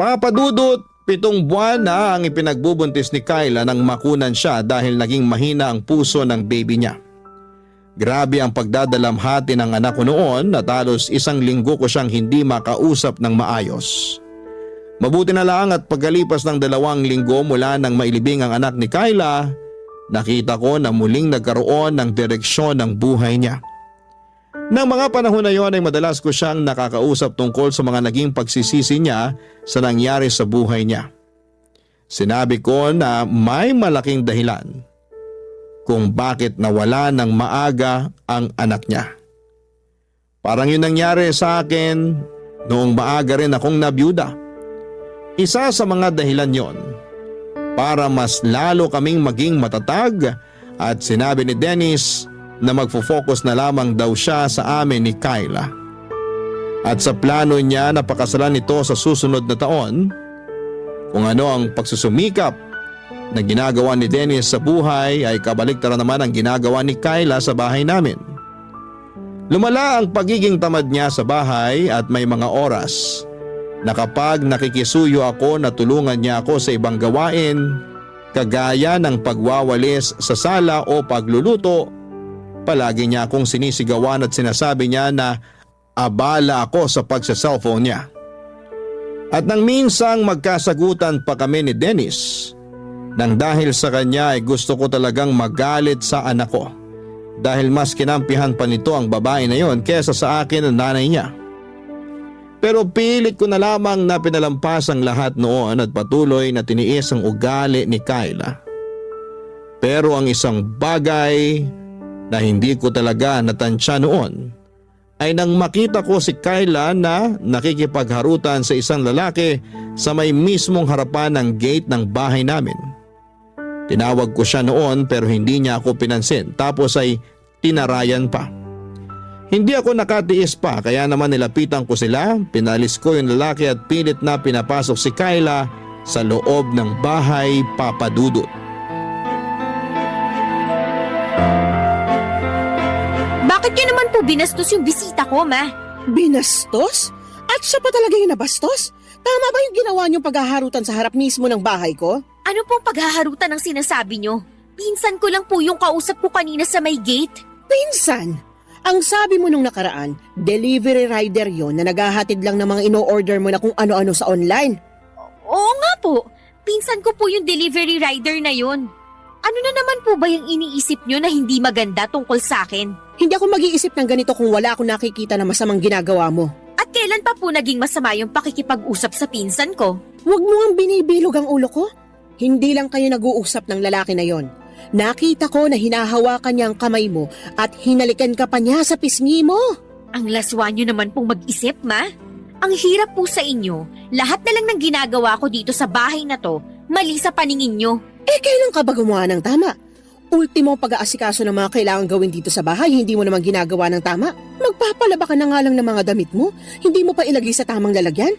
Papadudot, 7 buwan na ang ipinagbubuntis ni Kyla nang makunan siya dahil naging mahina ang puso ng baby niya. Grabe ang pagdadalamhati ng anak ko noon at halos 1 linggo ko siyang hindi makausap ng maayos. Mabuti na lang at pagkalipas ng 2 linggo mula nang mailibing ang anak ni Kyla, nakita ko na muling nagkaroon ng direksyon ng buhay niya. Nang mga panahon na yon ay madalas ko siyang nakakausap tungkol sa mga naging pagsisisi niya sa nangyari sa buhay niya. Sinabi ko na may malaking dahilan kung bakit nawala ng maaga ang anak niya. Parang yun nangyari sa akin noong maaga rin akong nabiyuda. Isa sa mga dahilan yon para mas lalo kaming maging matatag at sinabi ni Dennis na magfo-focus na lamang daw siya sa amin ni Kyla. At sa plano niya na pakasalan ito sa susunod na taon, kung ano ang pagsusumikap na ginagawa ni Dennis sa buhay ay kabaliktaran naman ang ginagawa ni Kyla sa bahay namin. Lumala ang pagiging tamad niya sa bahay at may mga oras na kapag nakikisuyo ako na tulungan niya ako sa ibang gawain, kagaya ng pagwawalis sa sala o pagluluto, palagi niya akong sinisigawan at sinasabi niya na abala ako sa pagsa-cellphone niya. At nang minsang magkasagutan pa kami ni Dennis, nang dahil sa kanya ay gusto ko talagang magalit sa anak ko dahil mas kinampihan pa nito ang babae na yon kesa sa akin ang nanay niya. Pero pilit ko na lamang na pinalampas ang lahat noon at patuloy na tiniis ang ugali ni Kyla. Pero ang isang bagay na hindi ko talaga natansya noon ay nang makita ko si Kyla na nakikipagharutan sa isang lalaki sa may mismong harapan ng gate ng bahay namin. Tinawag ko siya noon pero hindi niya ako pinansin tapos ay tinarayan pa. Hindi ako nakatiis pa kaya naman nilapitan ko sila, pinalis ko yung lalaki at pilit na pinapasok si Kyla sa loob ng bahay papadudot. Bakit niyo naman po binastos yung bisita ko, Ma? Binastos? At siya pa talaga yung nabastos? Tama ba yung ginawa niyong paghaharutan sa harap mismo ng bahay ko? Ano pong paghaharutan ang sinasabi niyo? Pinsan ko lang po yung kausap ko kanina sa may gate. Pinsan! Ang sabi mo nung nakaraan, delivery rider yon na naghahatid lang ng mga ino-order mo na kung ano-ano sa online. Oo nga po. Pinsan ko po yung delivery rider na yon. Ano na naman po ba yung iniisip niyo na hindi maganda tungkol sa akin? Hindi ako mag-iisip ng ganito kung wala akong nakikita na masamang ginagawa mo. At Kailan pa po naging masama yung pakikipag-usap sa pinsan ko? Huwag mo ang binibilog ang ulo ko. Hindi lang kayo nag-uusap ng lalaki na yon. Nakita ko na hinahawakan niya ang kamay mo at hinalikan ka pa niya sa pisngi mo. Ang laswa nyo naman pong mag-isip, ma. Ang hirap po sa inyo. Lahat na lang ng ginagawa ko dito sa bahay na to, mali sa paningin nyo. Kailan ka ba gumawa ng tama? Ultimo pag-aasikaso ng mga kailangan gawin dito sa bahay, hindi mo naman ginagawa ng tama. Magpapalaba ka na nga lang ng mga damit mo, hindi mo pa ilagay sa tamang lalagyan.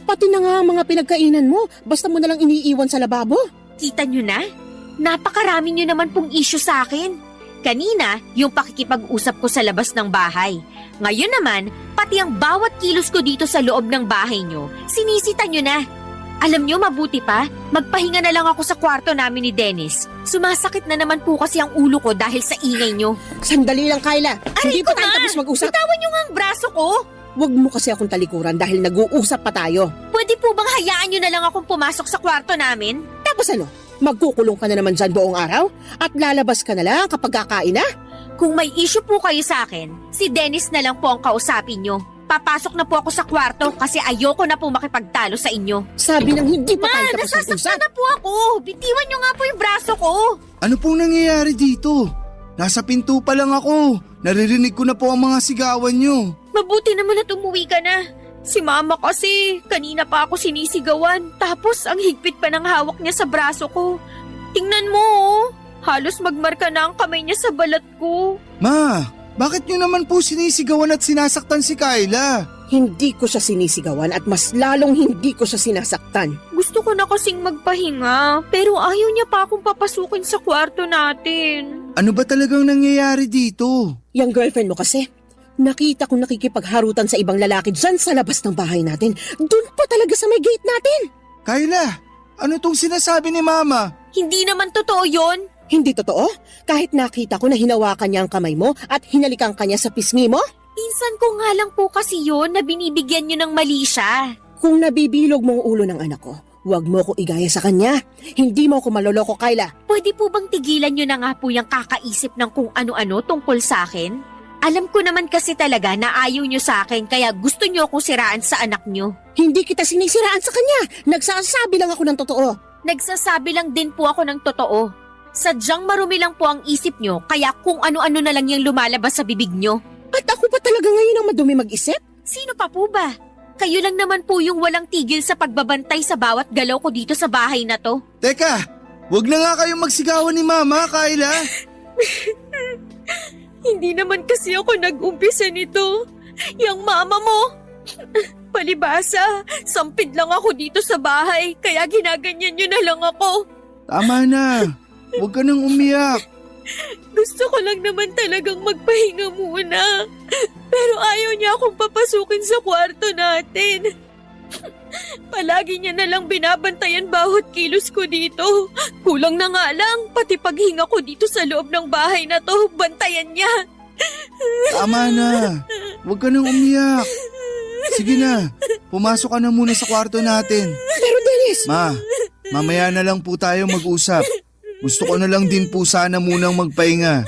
Pati na nga ang mga pinagkainan mo, basta mo na lang iniiwan sa lababo. Kita nyo na? Napakarami nyo naman pong issue sa akin. Kanina, yung pakikipag-usap ko sa labas ng bahay. Ngayon naman, pati ang bawat kilos ko dito sa loob ng bahay nyo, sinisita nyo na. Alam nyo, mabuti pa, magpahinga na lang ako sa kwarto namin ni Dennis. Sumasakit na naman po kasi ang ulo ko dahil sa ingay nyo. Sandali lang, Kyla. Hindi Aray pa ko tayo nga! tapos mag-usap. Bitawan nyo nga ang braso ko! Huwag mo kasi akong talikuran dahil nag-uusap pa tayo. Pwede po bang hayaan nyo na lang akong pumasok sa kwarto namin? Tapos ano? Magkukulong ka na naman dyan buong araw? At lalabas ka na lang kapag kakain na? Kung may issue po kayo sa akin, si Dennis na lang po ang kausapin nyo. Papasok na po ako sa kwarto kasi ayoko na po makipagtalo sa inyo. Sabi ng hindi pa tayo tapos Nasasaktan mag-usap. na po ako! Bitiwan nyo nga po yung braso ko! Ano pong nangyayari dito? Nasa pinto pa lang ako. Naririnig ko na po ang mga sigawan nyo. Mabuti naman at umuwi ka na. Si mama kasi, kanina pa ako sinisigawan. Tapos ang higpit pa ng hawak niya sa braso ko. Tingnan mo oh. Halos magmarka na ang kamay niya sa balat ko. Ma, bakit nyo naman po sinisigawan at sinasaktan si Kyla? Hindi ko siya sinisigawan at mas lalong hindi ko siya sinasaktan. Gusto ko na kasing magpahinga, pero ayaw niya pa akong papasukin sa kwarto natin. Ano ba talagang nangyayari dito? Yang girlfriend mo kasi, nakita kong nakikipagharutan sa ibang lalaki dyan sa labas ng bahay natin. Doon pa talaga sa may gate natin. Kyla, ano tong sinasabi ni Mama? Hindi naman totoo yon. Hindi totoo? Kahit nakita ko na hinawakan niya ang kamay mo at hinalikan ka niya sa pisngi mo? Pinsan ko nga lang po kasi yon na binibigyan niyo ng mali siya. Kung nabibilog mo ang ulo ng anak ko, huwag mo ko igaya sa kanya. Hindi mo ko maloloko, Kyla. Pwede po bang tigilan niyo na nga po yung kakaisip ng kung ano-ano tungkol sa akin? Alam ko naman kasi talaga na ayaw niyo sa akin kaya gusto niyo akong siraan sa anak niyo. Hindi kita sinisiraan sa kanya. Nagsasabi lang ako ng totoo. Nagsasabi lang din po ako ng totoo. Sadyang marumi lang po ang isip niyo kaya kung ano-ano na lang yung lumalabas sa bibig niyo. At ako pa talaga ngayon ang madumi mag-isip? Sino pa po ba? Kayo lang naman po yung walang tigil sa pagbabantay sa bawat galaw ko dito sa bahay na to. Teka, wag na nga kayong magsigawan ni Mama, Kyla. Hindi naman kasi ako nag-umpisa nito. Yang mama mo. Palibasa, sampid lang ako dito sa bahay kaya ginaganyan niyo na lang ako. Tama na. Huwag ka nang umiyak. Gusto ko lang naman talagang magpahinga muna. Pero ayaw niya akong papasukin sa kwarto natin. Palagi niya na lang binabantayan bawat kilos ko dito. Kulang na nga lang, pati paghinga ko dito sa loob ng bahay na to, bantayan niya. Tama na. Huwag ka nang umiyak. Sige na, pumasok ka na muna sa kwarto natin. Pero Dennis! Ma, mamaya na lang po tayo mag-usap. Gusto ko na lang din po sana munang magpahinga.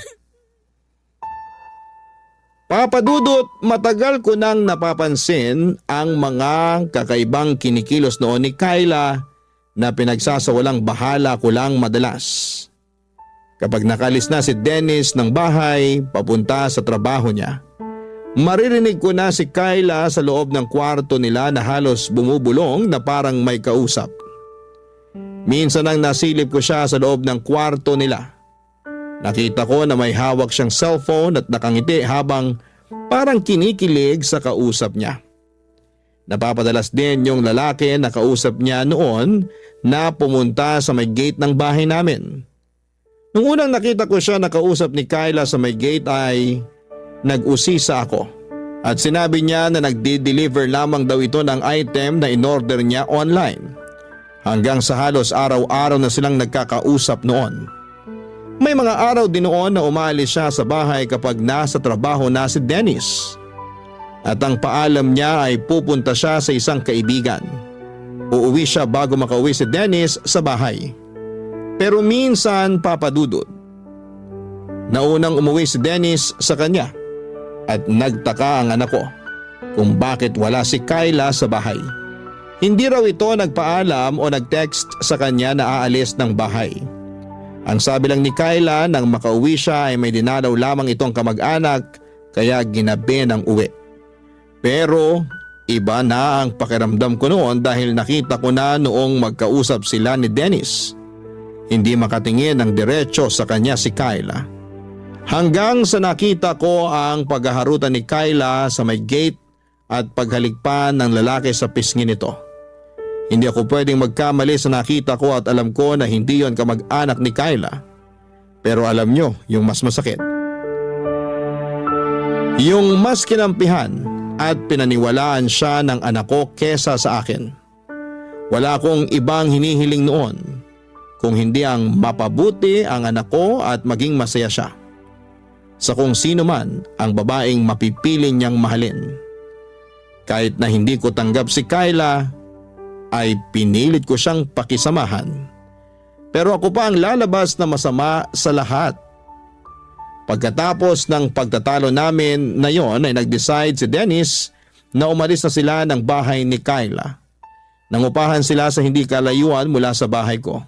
Papadudot, matagal ko nang napapansin ang mga kakaibang kinikilos noon ni Kyla na pinagsasawalang bahala ko lang madalas. Kapag nakalis na si Dennis ng bahay papunta sa trabaho niya, maririnig ko na si Kyla sa loob ng kwarto nila na halos bumubulong na parang may kausap. Minsan nang nasilip ko siya sa loob ng kwarto nila. Nakita ko na may hawak siyang cellphone at nakangiti habang parang kinikilig sa kausap niya. Napapadalas din yung lalaki na kausap niya noon na pumunta sa may gate ng bahay namin. Nung unang nakita ko siya na kausap ni Kyla sa may gate ay nag-usisa ako at sinabi niya na nagdi-deliver lamang daw ito ng item na in-order niya online. Hanggang sa halos araw-araw na silang nagkakausap noon. May mga araw din noon na umalis siya sa bahay kapag nasa trabaho na si Dennis. At ang paalam niya ay pupunta siya sa isang kaibigan. Uuwi siya bago makauwi si Dennis sa bahay. Pero minsan papadudod. Naunang umuwi si Dennis sa kanya at nagtaka ang anak ko kung bakit wala si Kyla sa bahay. Hindi raw ito nagpaalam o nag-text sa kanya na aalis ng bahay. Ang sabi lang ni Kyla nang makauwi siya ay may dinalaw lamang itong kamag-anak kaya ginabi ng uwi. Pero iba na ang pakiramdam ko noon dahil nakita ko na noong magkausap sila ni Dennis. Hindi makatingin ng diretso sa kanya si Kyla. Hanggang sa nakita ko ang paghaharutan ni Kyla sa may gate at paghalikpan ng lalaki sa pisngi nito. Hindi ako pwedeng magkamali sa nakita ko at alam ko na hindi yon kamag-anak ni Kyla. Pero alam nyo yung mas masakit. Yung mas kinampihan at pinaniwalaan siya ng anak ko kesa sa akin. Wala akong ibang hinihiling noon kung hindi ang mapabuti ang anak ko at maging masaya siya sa kung sino man ang babaeng mapipiling niyang mahalin. Kahit na hindi ko tanggap si Kyla, ay pinilit ko siyang pakisamahan. Pero ako pa ang lalabas na masama sa lahat. Pagkatapos ng pagtatalo namin na yon ay nag-decide si Dennis na umalis na sila ng bahay ni Kyla. Nangupahan sila sa hindi kalayuan mula sa bahay ko.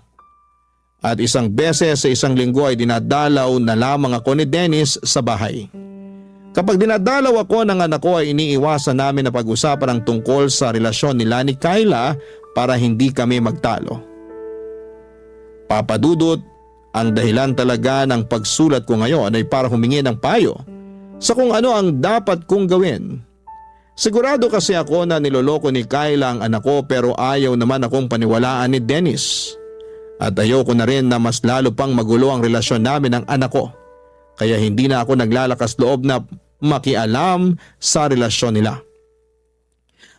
At isang beses sa isang linggo ay dinadalaw na lamang ako ni Dennis sa bahay. Kapag dinadalaw ako ng anak ko ay iniiwasan namin na pag-usapan ang tungkol sa relasyon nila ni Kyla para hindi kami magtalo. Papadudot, ang dahilan talaga ng pagsulat ko ngayon ay para humingi ng payo sa kung ano ang dapat kong gawin. Sigurado kasi ako na niloloko ni Kyla ang anak ko pero ayaw naman akong paniwalaan ni Dennis. At ayoko na rin na mas lalo pang magulo ang relasyon namin ng anak ko. Kaya hindi na ako naglalakas loob na makialam sa relasyon nila.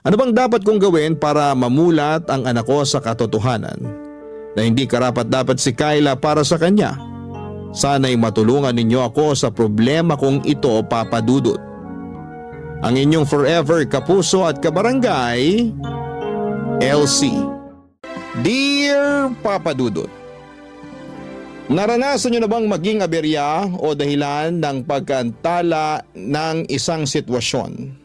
Ano bang dapat kong gawin para mamulat ang anak ko sa katotohanan na hindi karapat-dapat si Kyla para sa kanya? Sana'y matulungan ninyo ako sa problema kong ito, Papa Dudut. Ang inyong forever kapuso at kabarangay, LC. Dear Papa Dudut, naranasan nyo na bang maging aberya o dahilan ng pagkaantala ng isang sitwasyon?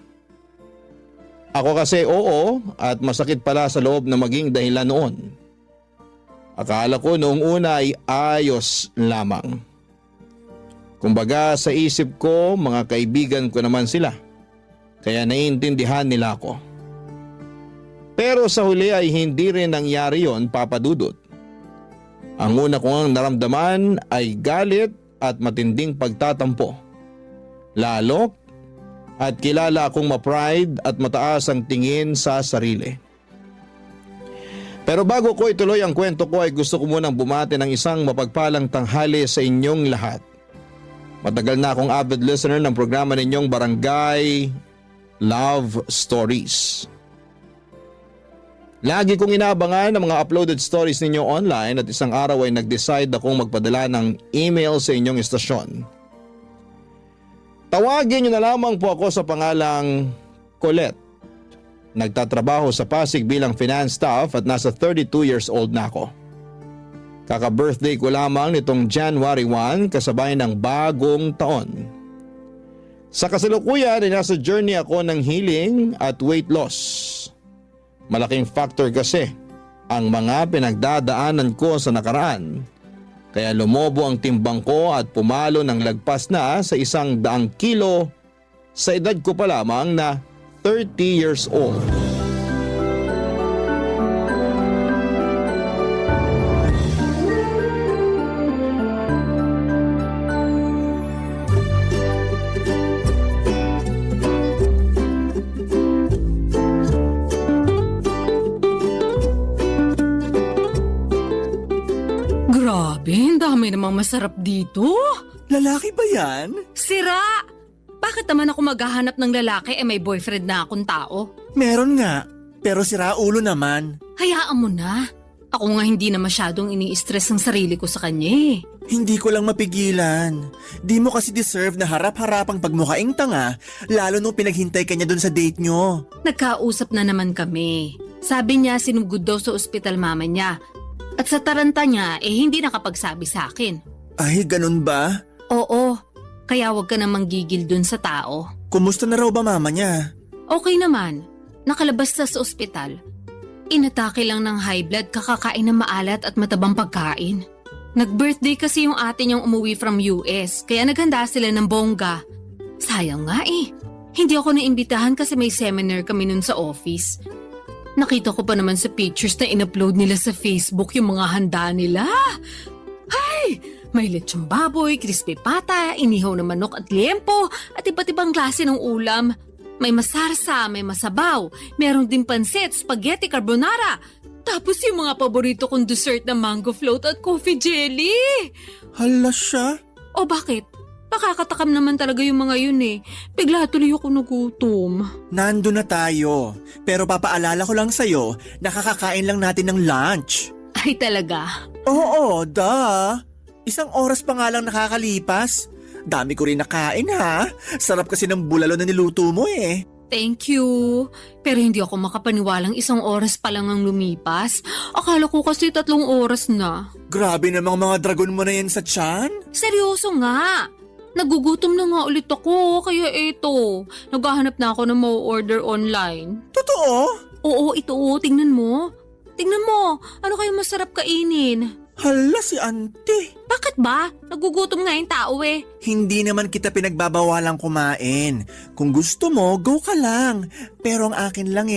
Ako kasi oo at masakit pala sa loob na maging dahilan noon. Akala ko noong una ay ayos lamang. Kumbaga sa isip ko mga kaibigan ko naman sila. Kaya naiintindihan nila ako. Pero sa huli ay hindi rin nangyari yon, Papa Dudut. Ang una kong naramdaman ay galit at matinding pagtatampo. Lalo at kilala akong ma-pride at mataas ang tingin sa sarili. Pero bago ko ituloy ang kwento ko ay gusto ko munang bumati ng isang mapagpalang tanghali sa inyong lahat. Matagal na akong avid listener ng programa ninyong Barangay Love Stories. Lagi kong inaabangan ang mga uploaded stories ninyo online at isang araw ay nag-decide akong magpadala ng email sa inyong istasyon. Tawagin niyo na lamang po ako sa pangalang Colette. Nagtatrabaho sa Pasig bilang finance staff at nasa 32 years old na ako. Kaka-birthday ko lamang nitong January 1 kasabay ng bagong taon. Sa kasalukuyan ay nasa journey ako ng healing at weight loss. Malaking factor kasi ang mga pinagdadaanan ko sa nakaraan. Kaya lumobo ang timbang ko at pumalo ng lagpas na sa 100 kilo sa edad ko pa lamang na 30 years old. Grabe, ang dami namang masarap dito. Lalaki ba yan? Sira! Bakit naman ako maghahanap ng lalaki may boyfriend na akong tao? Meron nga, pero sira ulo naman. Hayaan mo na. Ako nga hindi na masyadong ini-stress ang sarili ko sa kanya eh. Hindi ko lang mapigilan. Di mo kasi deserve na harap-harapang pagmukaing tanga, lalo nung pinaghintay ka niya dun sa date nyo. Nagkausap na naman kami. Sabi niya sinugod daw sa ospital mama niya. At sa taranta niya hindi nakapagsabi sa akin. Ay, ganun ba? Oo, kaya wag ka namang gigil dun sa tao. Kumusta na raw ba mama niya? Okay naman. Nakalabas na sa ospital. Inatake lang ng high blood kakakain ng maalat at matabang pagkain. Nag-birthday kasi yung ate niyang umuwi from US, kaya naghanda sila ng bongga. Sayang nga eh. Hindi ako naimbitahan kasi may seminar kami nun sa office. Nakita ko pa naman sa pictures na in-upload nila sa Facebook yung mga handa nila. Ay! May lechong baboy, crispy pata, inihaw na manok at liempo, at iba't ibang klase ng ulam. May masarsa, may masabaw, meron din pansit, spaghetti carbonara. Tapos yung mga paborito kong dessert na mango float at coffee jelly. Hala siya. O bakit? Nakakatakam naman talaga yung mga yun eh. Bigla tuloy ako nagutom. Nando na tayo. Pero papaalala ko lang sa'yo, nakakakain lang natin ng lunch. Ay talaga? Oo, duh. 1 oras pa nga lang nakakalipas. Dami ko rin nakain ha. Sarap kasi ng bulalo na niluto mo eh. Thank you. Pero hindi ako makapaniwalang 1 oras pa lang ang lumipas. Akala ko kasi 3 oras na. Grabe namang mga dragon mo na yan sa tiyan. Seryoso nga. Nagugutom na nga ulit ako, kaya eto. Naghahanap na ako ng ma-order online. Totoo? Oo, ito. Tingnan mo. Tingnan mo. Ano kayo masarap kainin? Hala si auntie. Bakit ba? Nagugutom nga yung tao eh. Hindi naman kita pinagbabawalang kumain. Kung gusto mo, go ka lang. Pero ang akin lang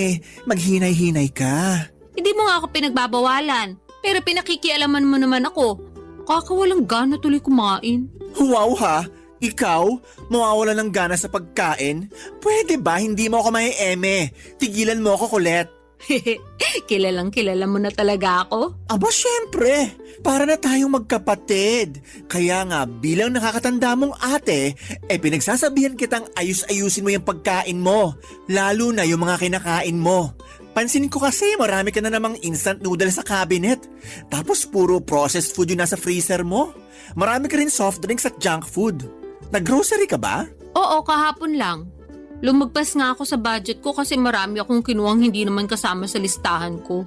maghinay-hinay ka. Hindi mo nga ako pinagbabawalan. Pero pinakikialaman mo naman ako. Kakawalang gana tuloy kumain. Wow ha? Ikaw? Mawawala ng gana sa pagkain? Pwede ba hindi mo ako may eme? Tigilan mo ako, Colette. Kilalang kilala mo na talaga ako. Aba syempre, para na tayong magkapatid. Kaya nga bilang nakakatanda mong ate, pinagsasabihan kitang ayus-ayusin mo yung pagkain mo. Lalo na yung mga kinakain mo. Pansin ko kasi marami ka na namang instant noodles sa cabinet. Tapos puro processed food yung nasa freezer mo. Marami ka rin soft drinks at junk food. Nag-grocery ka ba? Oo, kahapon lang. Lumagpas nga ako sa budget ko kasi marami akong kinuhang hindi naman kasama sa listahan ko.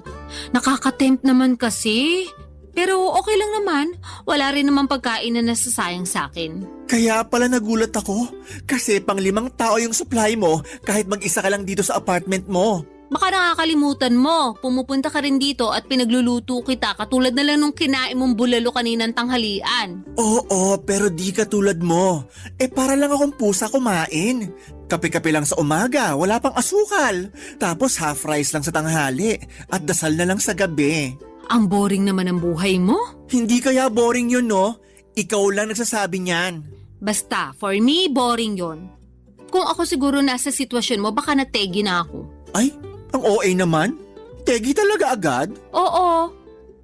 Nakaka-tempt naman kasi. Pero okay lang naman. Wala rin naman pagkain na nasasayang sa akin. Kaya pala nagulat ako. Kasi pang 5 tao yung supply mo kahit mag-isa ka lang dito sa apartment mo. Baka nakakalimutan mo. Pumupunta ka rin dito at pinagluluto kita katulad na lang nung kinain mong bulalo kaninang tanghalian. Oo, pero di ka tulad mo. Para lang akong pusa kumain. Kape-kape lang sa umaga, wala pang asukal. Tapos half rice lang sa tanghali at dasal na lang sa gabi. Ang boring naman ang buhay mo. Hindi kaya boring yun, no? Ikaw lang nagsasabi niyan. Basta, for me, boring yon. Kung ako siguro nasa sitwasyon mo, baka nategi na ako. Ay, ang OA naman? Tegi talaga agad? Oo.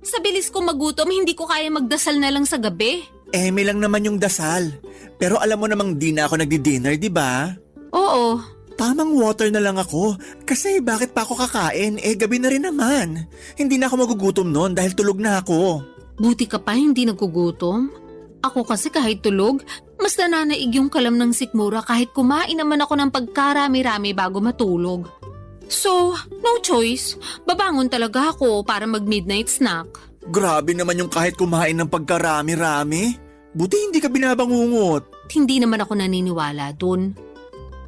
Sa bilis ko magutom, hindi ko kaya magdasal na lang sa gabi. May lang naman yung dasal. Pero alam mo namang di na ako nagdi-dinner, di ba? Oo. Tamang water na lang ako. Kasi bakit pa ako kakain? Gabi na rin naman. Hindi na ako magugutom noon dahil tulog na ako. Buti ka pa hindi nagugutom. Ako kasi kahit tulog, mas nananaig yung kalam ng sikmura kahit kumain naman ako ng pagkarami-rami bago matulog. So, no choice. Babangon talaga ako para mag-midnight snack. Grabe naman yung kahit kumain ng pagkarami-rami. Buti hindi ka binabangungot. Hindi naman ako naniniwala dun.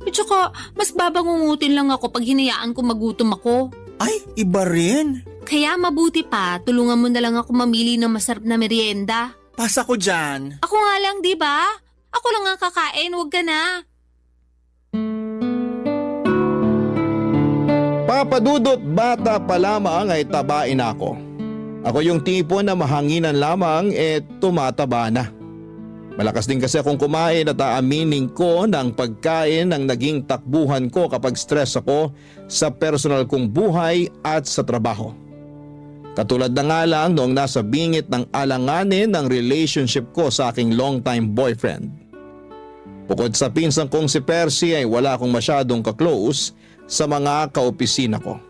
At saka, mas babangungutin lang ako pag hinayaan ko magutom ako. Ay, iba rin. Kaya mabuti pa, tulungan mo na lang ako mamili ng masarap na merienda. Pasa ko dyan. Ako nga lang, di ba? Ako lang ang kakain, wag ka na. Papadudot, bata pa lamang ay tabain ako. Ako yung tipo na mahanginan lamang tumataba na. Malakas din kasi akong kumain at aaminin ko ng pagkain ang naging takbuhan ko kapag stress ako sa personal kong buhay at sa trabaho. Katulad na nga lang noong nasa bingit ng alanganin ng relationship ko sa aking longtime boyfriend. Bukod sa pinsang kong si Percy ay wala akong masyadong ka-close sa mga kaopisina ko.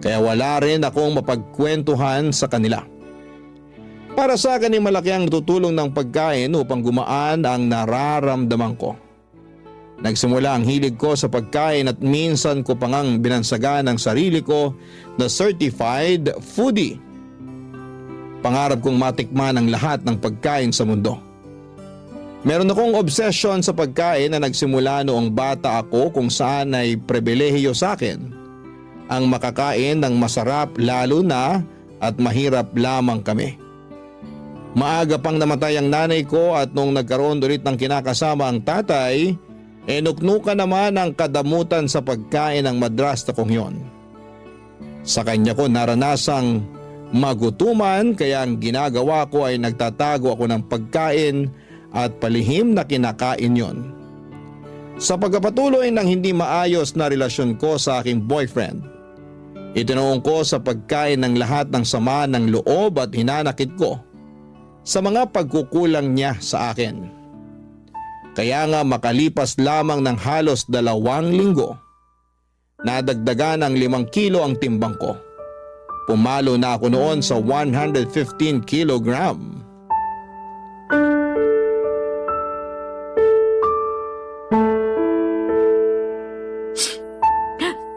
Kaya wala rin akong mapagkwentuhan sa kanila. Para sa akin ay malaki ang tutulong ng pagkain upang gumaan ang nararamdaman ko. Nagsimula ang hilig ko sa pagkain at minsan ko pa ngang binansagan ang sarili ko na certified foodie. Pangarap kong matikman ang lahat ng pagkain sa mundo. Meron akong obsession sa pagkain na nagsimula noong bata ako kung saan ay pribilehiyo sa akin ang makakain ng masarap lalo na at mahirap lamang kami. Maaga pang namatay ang nanay ko at nung nagkaroon ulit ng kinakasama ang tatay, nuknukan naman ang kadamutan sa pagkain ng madrasta kong yon. Sa kanya ko naranasang magutuman kaya ang ginagawa ko ay nagtatago ako ng pagkain at palihim na kinakain yon. Sa pagpapatuloy ng hindi maayos na relasyon ko sa aking boyfriend, itinuong ko sa pagkain ng lahat ng sama ng loob at hinanakit ko sa mga pagkukulang niya sa akin. Kaya nga makalipas lamang ng halos 2 linggo, nadagdagan ng 5 kilo ang timbang ko. Pumalo na ako noon sa 115 kilogram.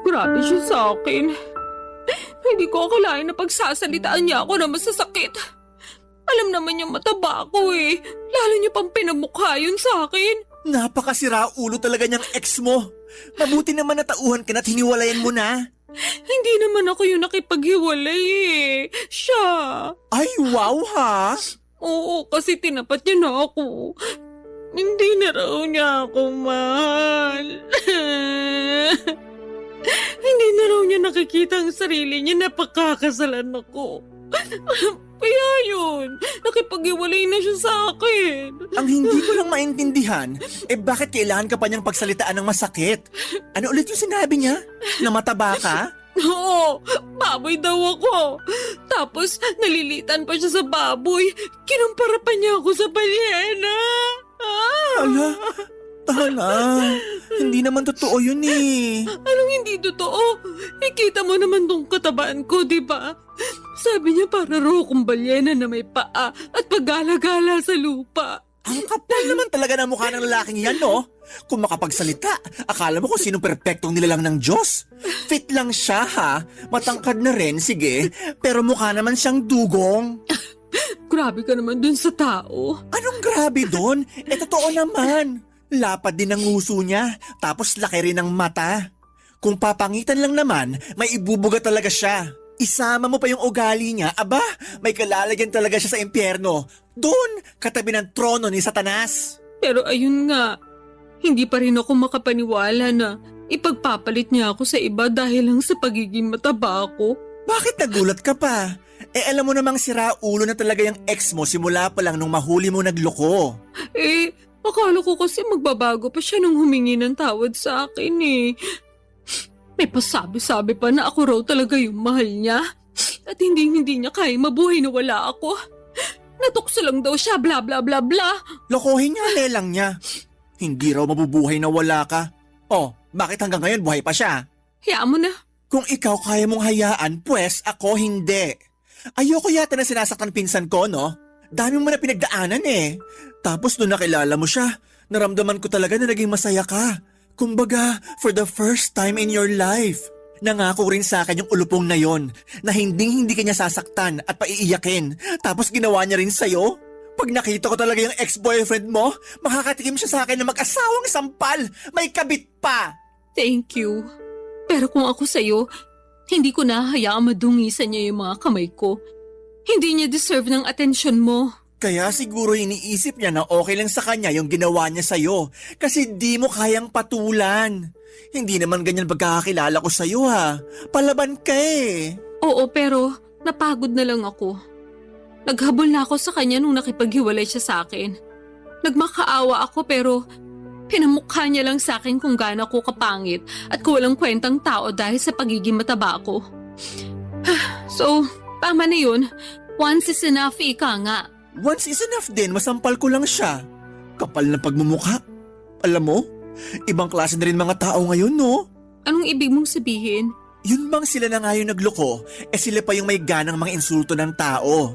Grabe siya sa akin. Hindi ko akalain na pagsasalitaan niya ako na masasakit. Alam naman niya mataba ako eh. Lalo niya pang pinamukha yun sa akin. Napakasira ulo talaga niyang ex mo. Mabuti naman natauhan ka na't hiniwalayan mo na. Hindi naman ako yung nakipaghiwalay eh. Siya. Ay, wow ha? Oo, kasi tinapat niya na ako. Hindi na raw niya ako mahal. Hindi na raw niya nakikita ang sarili niya na pagkakasalan ako. Kaya yun, nakipag-iwalay na siya sa akin. Ang hindi ko lang maintindihan, bakit kailangan ka pa niyang pagsalitaan ng masakit? Ano ulit yung sinabi niya? Na mataba ka? Oo, baboy daw ako. Tapos nalilitan pa siya sa baboy. Kinumpara pa niya ako sa balyena. Ala, tala. Hindi naman totoo yun eh. Anong hindi totoo? Ikita mo naman tong katabaan ko, di ba? Sabi niya para raw akong balyena na may paa at paggala-gala sa lupa. Ang kapal naman talaga ng mukha ng lalaking yan, no? Kung makapagsalita, akala mo kung sinong perpektong nilalang ng Diyos. Fit lang siya, ha? Matangkad na rin, sige. Pero mukha naman siyang dugong. Grabe ka naman dun sa tao. Anong grabe doon? Totoo naman. Lapad din ang nguso niya, tapos laki rin ang mata. Kung papangitan lang naman, may ibubuga talaga siya. Isama mo pa yung ugali niya, aba, may kalalagyan talaga siya sa impyerno. Doon, katabi ng trono ni Satanas. Pero ayun nga, hindi pa rin ako makapaniwala na ipagpapalit niya ako sa iba dahil lang sa pagiging mataba ako. Bakit nagulat ka pa? Alam mo namang sira ulo na talaga yung ex mo simula pa lang nung mahuli mo nagloko. Akala ko kasi magbabago pa siya nung humingi ng tawad sa akin eh. May pasabi-sabi pa na ako raw talaga yung mahal niya. At hindi niya kaya mabuhay na wala ako. Natukso lang daw siya, bla bla bla bla. Lokohin niya, lelang niya. Hindi raw mabubuhay na wala ka. Oh, bakit hanggang ngayon buhay pa siya? Hayaan mo na. Kung ikaw kaya mong hayaan, pues ako hindi. Ayoko yata na sinasaktan pinsan ko, no? Dami mo na pinagdaanan eh. Tapos nung nakilala mo siya, naramdaman ko talaga na naging masaya ka. Kumbaga, for the first time in your life, nangako rin sa akin yung ulupong na yon na hindi ka niya sasaktan at paiiyakin. Tapos ginawa niya rin sa'yo. Pag nakita ko talaga yung ex-boyfriend mo, makakatikim siya sa akin na mag-asawang sampal. May kabit pa. Thank you. Pero kung ako sa'yo, hindi ko na hayaang madungisan niya yung mga kamay ko. Hindi niya deserve ng atensyon mo. Kaya siguro iniisip niya na okay lang sa kanya yung ginawa niya sa'yo kasi di mo kayang patulan. Hindi naman ganyan pagkakakilala ko sa'yo ha. Palaban ka eh. Oo, pero napagod na lang ako. Naghabol na ako sa kanya nung nakipaghiwalay siya sa akin. Nagmakaawa ako pero pinamukha niya lang sa akin kung gaano ako kapangit at kung walang kwentang tao dahil sa pagiging mataba ko. So, tama na yun. Once is enough, ika nga. Once is enough din, masampal ko lang siya. Kapal na pagmumukha. Alam mo, ibang klase na rin mga tao ngayon, no? Anong ibig mong sabihin? Yun bang sila na nga yung nagloko, sila pa yung may ganang mga insulto ng tao.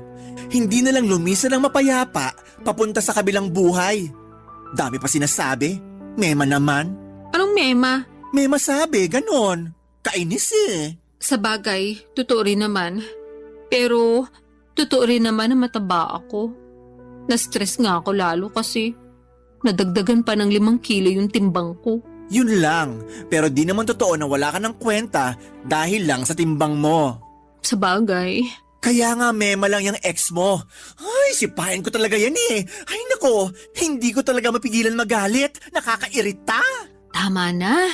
Hindi na lang lumisa ng mapayapa, papunta sa kabilang buhay. Dami pa sinasabi. Mema naman. Anong mema? Mema sabi, ganon. Kainis eh. Sa bagay, totoo rin naman. Pero, totoo rin naman na mataba ako. Na-stress nga ako lalo kasi Nadagdagan pa ng 5 kilo yung timbang ko. Yun lang, pero di naman totoo na wala ka ng kwenta dahil lang sa timbang mo. Sa bagay. Kaya nga mema lang yung ex mo. Ay, sipahin ko talaga yan eh. Ay nako, hindi ko talaga mapigilan magalit. Nakakairita. Tama na.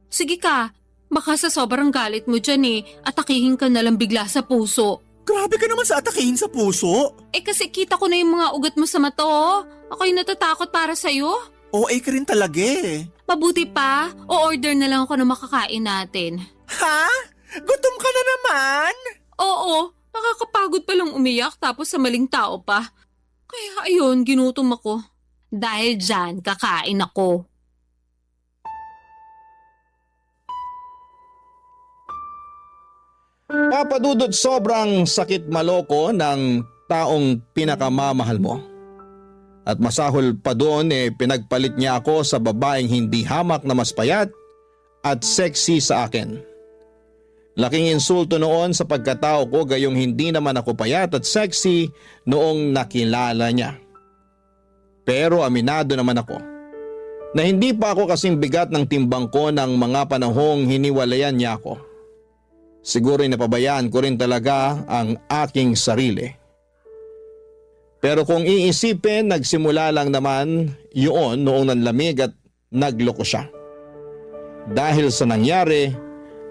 Sige ka, baka sa sobrang galit mo dyan atakihin ka na lang bigla sa puso. Grabe ka naman sa atakihin sa puso. Kasi kita ko na yung mga ugat mo sa mata Ako'y natatakot para sa'yo. OA ka rin talaga eh. Mabuti pa, o-order na lang ako ng makakain natin. Ha? Gutom ka na naman? Oo, nakakapagod palang umiyak tapos sa maling tao pa. Kaya ayun, ginutom ako. Dahil dyan, kakain ako. Papadudot, sobrang sakit maloko ng taong pinakamamahal mo. At masahol pa doon pinagpalit niya ako sa babaeng hindi hamak na mas payat at sexy sa akin. Laking insulto noon sa pagkatao ko gayong hindi naman ako payat at sexy noong nakilala niya. Pero aminado naman ako na hindi pa ako kasing bigat ng timbang ko ng mga panahong hiniwalayan niya ako. Siguro'y napabayaan ko rin talaga ang aking sarili. Pero kung iisipin, nagsimula lang naman yun noong nanlamig at nagloko siya. Dahil sa nangyari,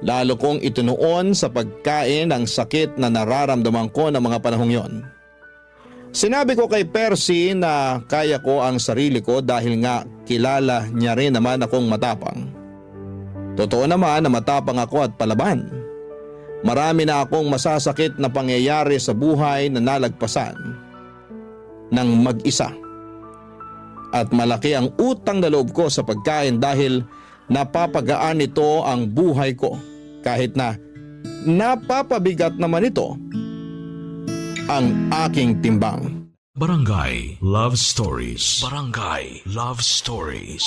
lalo kong itinuon sa pagkain ang sakit na nararamdaman ko ng mga panahong yon. Sinabi ko kay Percy na kaya ko ang sarili ko dahil nga kilala niya rin naman akong matapang. Totoo naman na matapang ako at palaban. Marami na akong masasakit na pangyayari sa buhay na nalagpasan ng mag-isa. At malaki ang utang na loob ko sa pagkain dahil napapagaan ito ang buhay ko kahit na napapabigat naman ito ang aking timbang. Barangay Love Stories. Barangay Love Stories.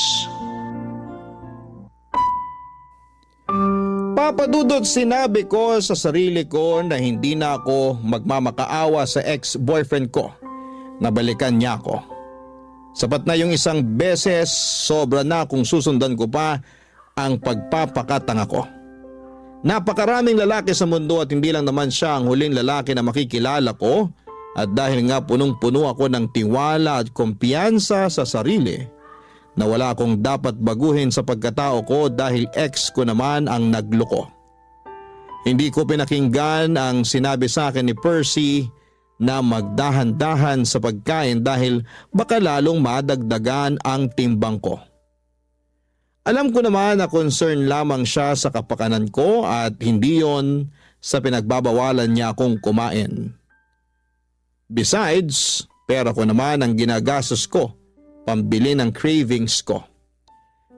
Papadudot, sinabi ko sa sarili ko na hindi na ako magmamakaawa sa ex-boyfriend ko. Nabalikan niya ako. Sapat na yung isang beses, sobra na kung susundan ko pa ang pagpapakatanga ko. Napakaraming lalaki sa mundo at hindi lang naman siya ang huling lalaki na makikilala ko, at dahil nga punong-puno ako ng tiwala at kumpiyansa sa sarili na wala akong dapat baguhin sa pagkatao ko dahil ex ko naman ang nagloko. Hindi ko pinakinggan ang sinabi sa akin ni Percy na magdahan-dahan sa pagkain dahil baka lalong madagdagan ang timbang ko. Alam ko naman na concern lamang siya sa kapakanan ko at hindi yon sa pinagbabawalan niya akong kumain. Besides, pera ko naman ang ginagastos ko, pambili ng cravings ko.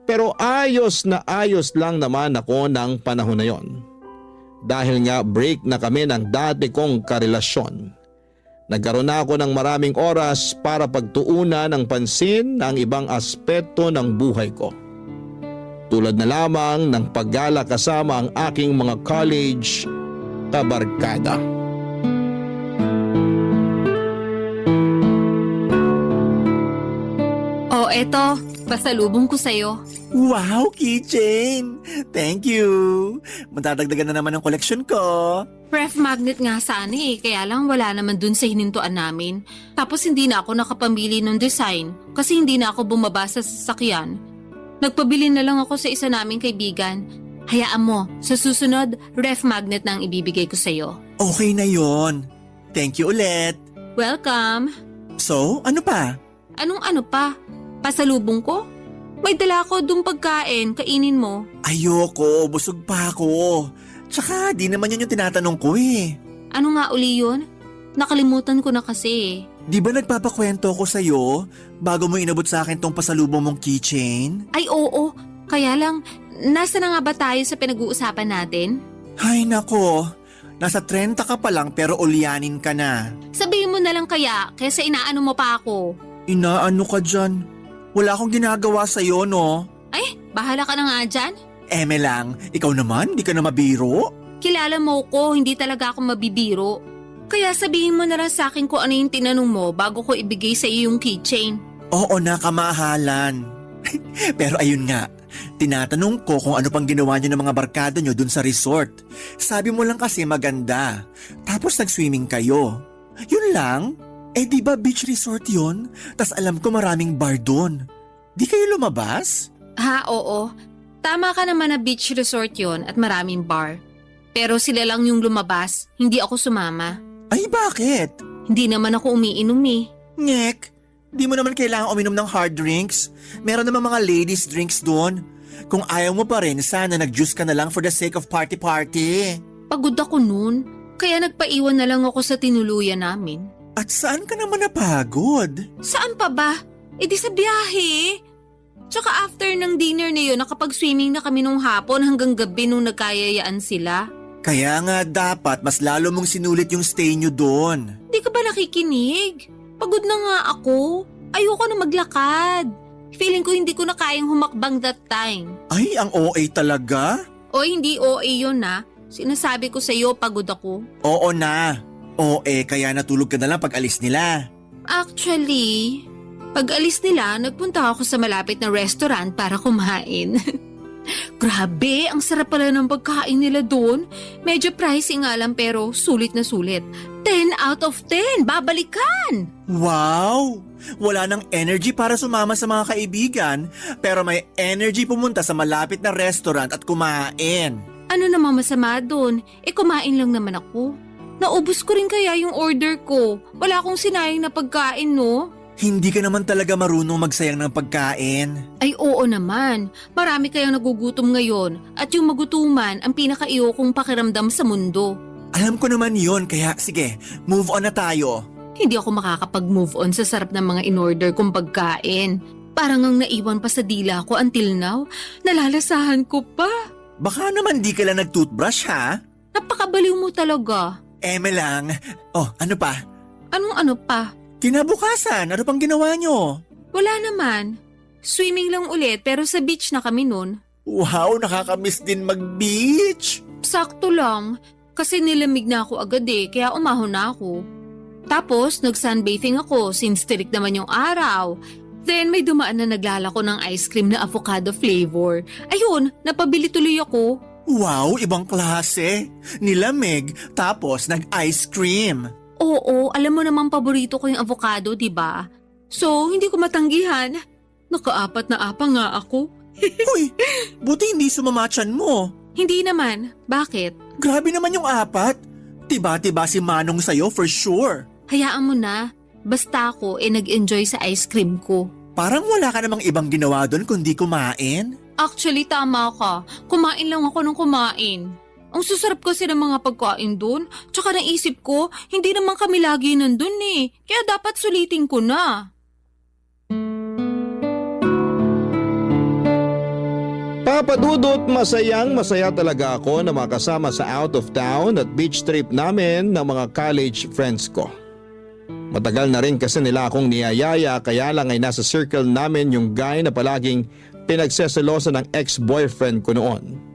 Pero ayos na ayos lang naman ako ng panahon na yon. Dahil nga break na kami ng dati kong karelasyon. Nagkaroon na ako ng maraming oras para pagtuunan ng pansin ang ibang aspeto ng buhay ko. Tulad na lamang ng paggala kasama ang aking mga college kabarkada. Eto, pasalubong ko sa'yo. Wow, keychain! Thank you! Matadagdagan na naman ang koleksyon ko. Ref magnet nga sana kaya lang wala naman dun sa hinintuan namin. Tapos hindi na ako nakapamili ng design kasi hindi na ako bumaba sa sasakyan. Nagpabili na lang ako sa isa naming kaibigan. Hayaan mo, sa susunod, ref magnet na ang ibibigay ko sa'yo. Okay na yon. Thank you ulit. Welcome! So, ano pa? Anong ano pa? Pasalubong ko? May dala ko dung pagkain, kainin mo. Ayoko, busog pa ako. Tsaka di naman yun yung tinatanong ko eh. Ano nga uli yun? Nakalimutan ko na kasi. Di ba nagpapakwento ko sa'yo bago mo inabot sa akin tong pasalubong mong keychain? Ay oo, kaya lang, nasa na nga ba tayo sa pinag-uusapan natin? Ay nako, nasa 30 ka pa lang pero ulyanin ka na. Sabihin mo na lang kaya, kaysa inaano mo pa ako. Inaano ka dyan? Wala akong ginagawa sa'yo, no? Ay, bahala ka na nga dyan. Eme lang, ikaw naman, di ka na mabiro? Kilala mo ko, hindi talaga ako mabibiro. Kaya sabihin mo na lang sa akin kung ano yung tinanong mo bago ko ibigay sa iyo yung keychain. Oo na, kamahalan. Pero ayun nga, tinatanong ko kung ano pang ginawa niyo ng mga barkada niyo dun sa resort. Sabi mo lang kasi maganda. Tapos nag-swimming kayo. Yun lang? Eh di ba beach resort yun? Tas alam ko maraming bar dun. Di kayo lumabas? Ha, oo. Tama ka naman na beach resort yon at maraming bar. Pero sila lang yung lumabas, hindi ako sumama. Ay bakit? Hindi naman ako umiinom eh. Ngek, di mo naman kailangan uminom ng hard drinks. Meron naman mga ladies drinks doon. Kung ayaw mo pa rin, sana nag-juice ka na lang for the sake of party-party. Pagod ako noon, kaya nagpaiwan na lang ako sa tinuluyan namin. At saan ka naman napagod? Saan pa ba? E di sa biyahe. Tsaka after ng dinner na yun, nakapag-swimming na kami nung hapon hanggang gabi nung nagkayayaan sila. Kaya nga dapat mas lalo mong sinulit yung stay nyo doon. Di ka ba nakikinig? Pagod na nga ako. Ayoko na maglakad. Feeling ko hindi ko na kayang humakbang that time. Ay, ang OA talaga? O hindi OA yun na. Sinasabi ko sa'yo pagod ako. Oo na. OA, kaya natulog ka na lang pag alis nila. Actually, pag alis nila, nagpunta ako sa malapit na restaurant para kumain. Grabe, ang sarap pala ng pagkain nila doon. Medyo pricey nga lang pero sulit na sulit. 10 out of 10, babalikan! Wow! Wala nang energy para sumama sa mga kaibigan, pero may energy pumunta sa malapit na restaurant at kumain. Ano namang masama doon? Kumain lang naman ako. Naubos ko rin kaya yung order ko. Wala akong sinayang na pagkain, no? Hindi ka naman talaga marunong magsayang ng pagkain. Ay oo naman. Marami kayang nagugutom ngayon at yung magutuman ang pinaka-iyokong pakiramdam sa mundo. Alam ko naman yon, kaya sige, move on na tayo. Hindi ako makakapag-move on sa sarap ng mga in-order kong pagkain. Parang ang naiwan pa sa dila ko until now. Nalalasahan ko pa. Baka naman di ka lang nag-toothbrush ha? Napakabaliw mo talaga. Eme lang. Oh, ano pa? Anong ano pa? Kinabukasan, ano pang ginawa nyo? Wala naman. Swimming lang ulit pero sa beach na kami nun. Wow, nakakamiss din mag-beach. Sakto lang. Kasi nilamig na ako agad kaya umahon na ako. Tapos nag-sunbathing ako since tirik naman yung araw. Then may dumaan na naglalako ng ice cream na avocado flavor. Ayun, napabili tuloy ako. Wow, ibang klase. Nilamig, tapos nag-ice cream. Oo, alam mo namang paborito ko yung avocado, di ba? So, hindi ko matanggihan. Nakaapat na apa nga ako. Uy, buti hindi sumamatsan mo. Hindi naman. Bakit? Grabe naman yung apat. Tiba-tiba si Manong sa'yo for sure. Hayaan mo na. Basta ako nag-enjoy sa ice cream ko. Parang wala ka namang ibang ginawa doon kundi kumain. Actually, tama ka. Kumain lang ako ng kumain. Ang susarap kasi ng mga pagkain doon. Tsaka naisip ko, hindi naman kami lagi nandun Kaya dapat sulitin ko na. Papa Dudut, masaya talaga ako na makasama sa out of town at beach trip namin ng mga college friends ko. Matagal na rin kasi nila akong niyayaya kaya lang ay nasa circle namin yung guy na palaging pinagseselosa ng ex-boyfriend ko noon.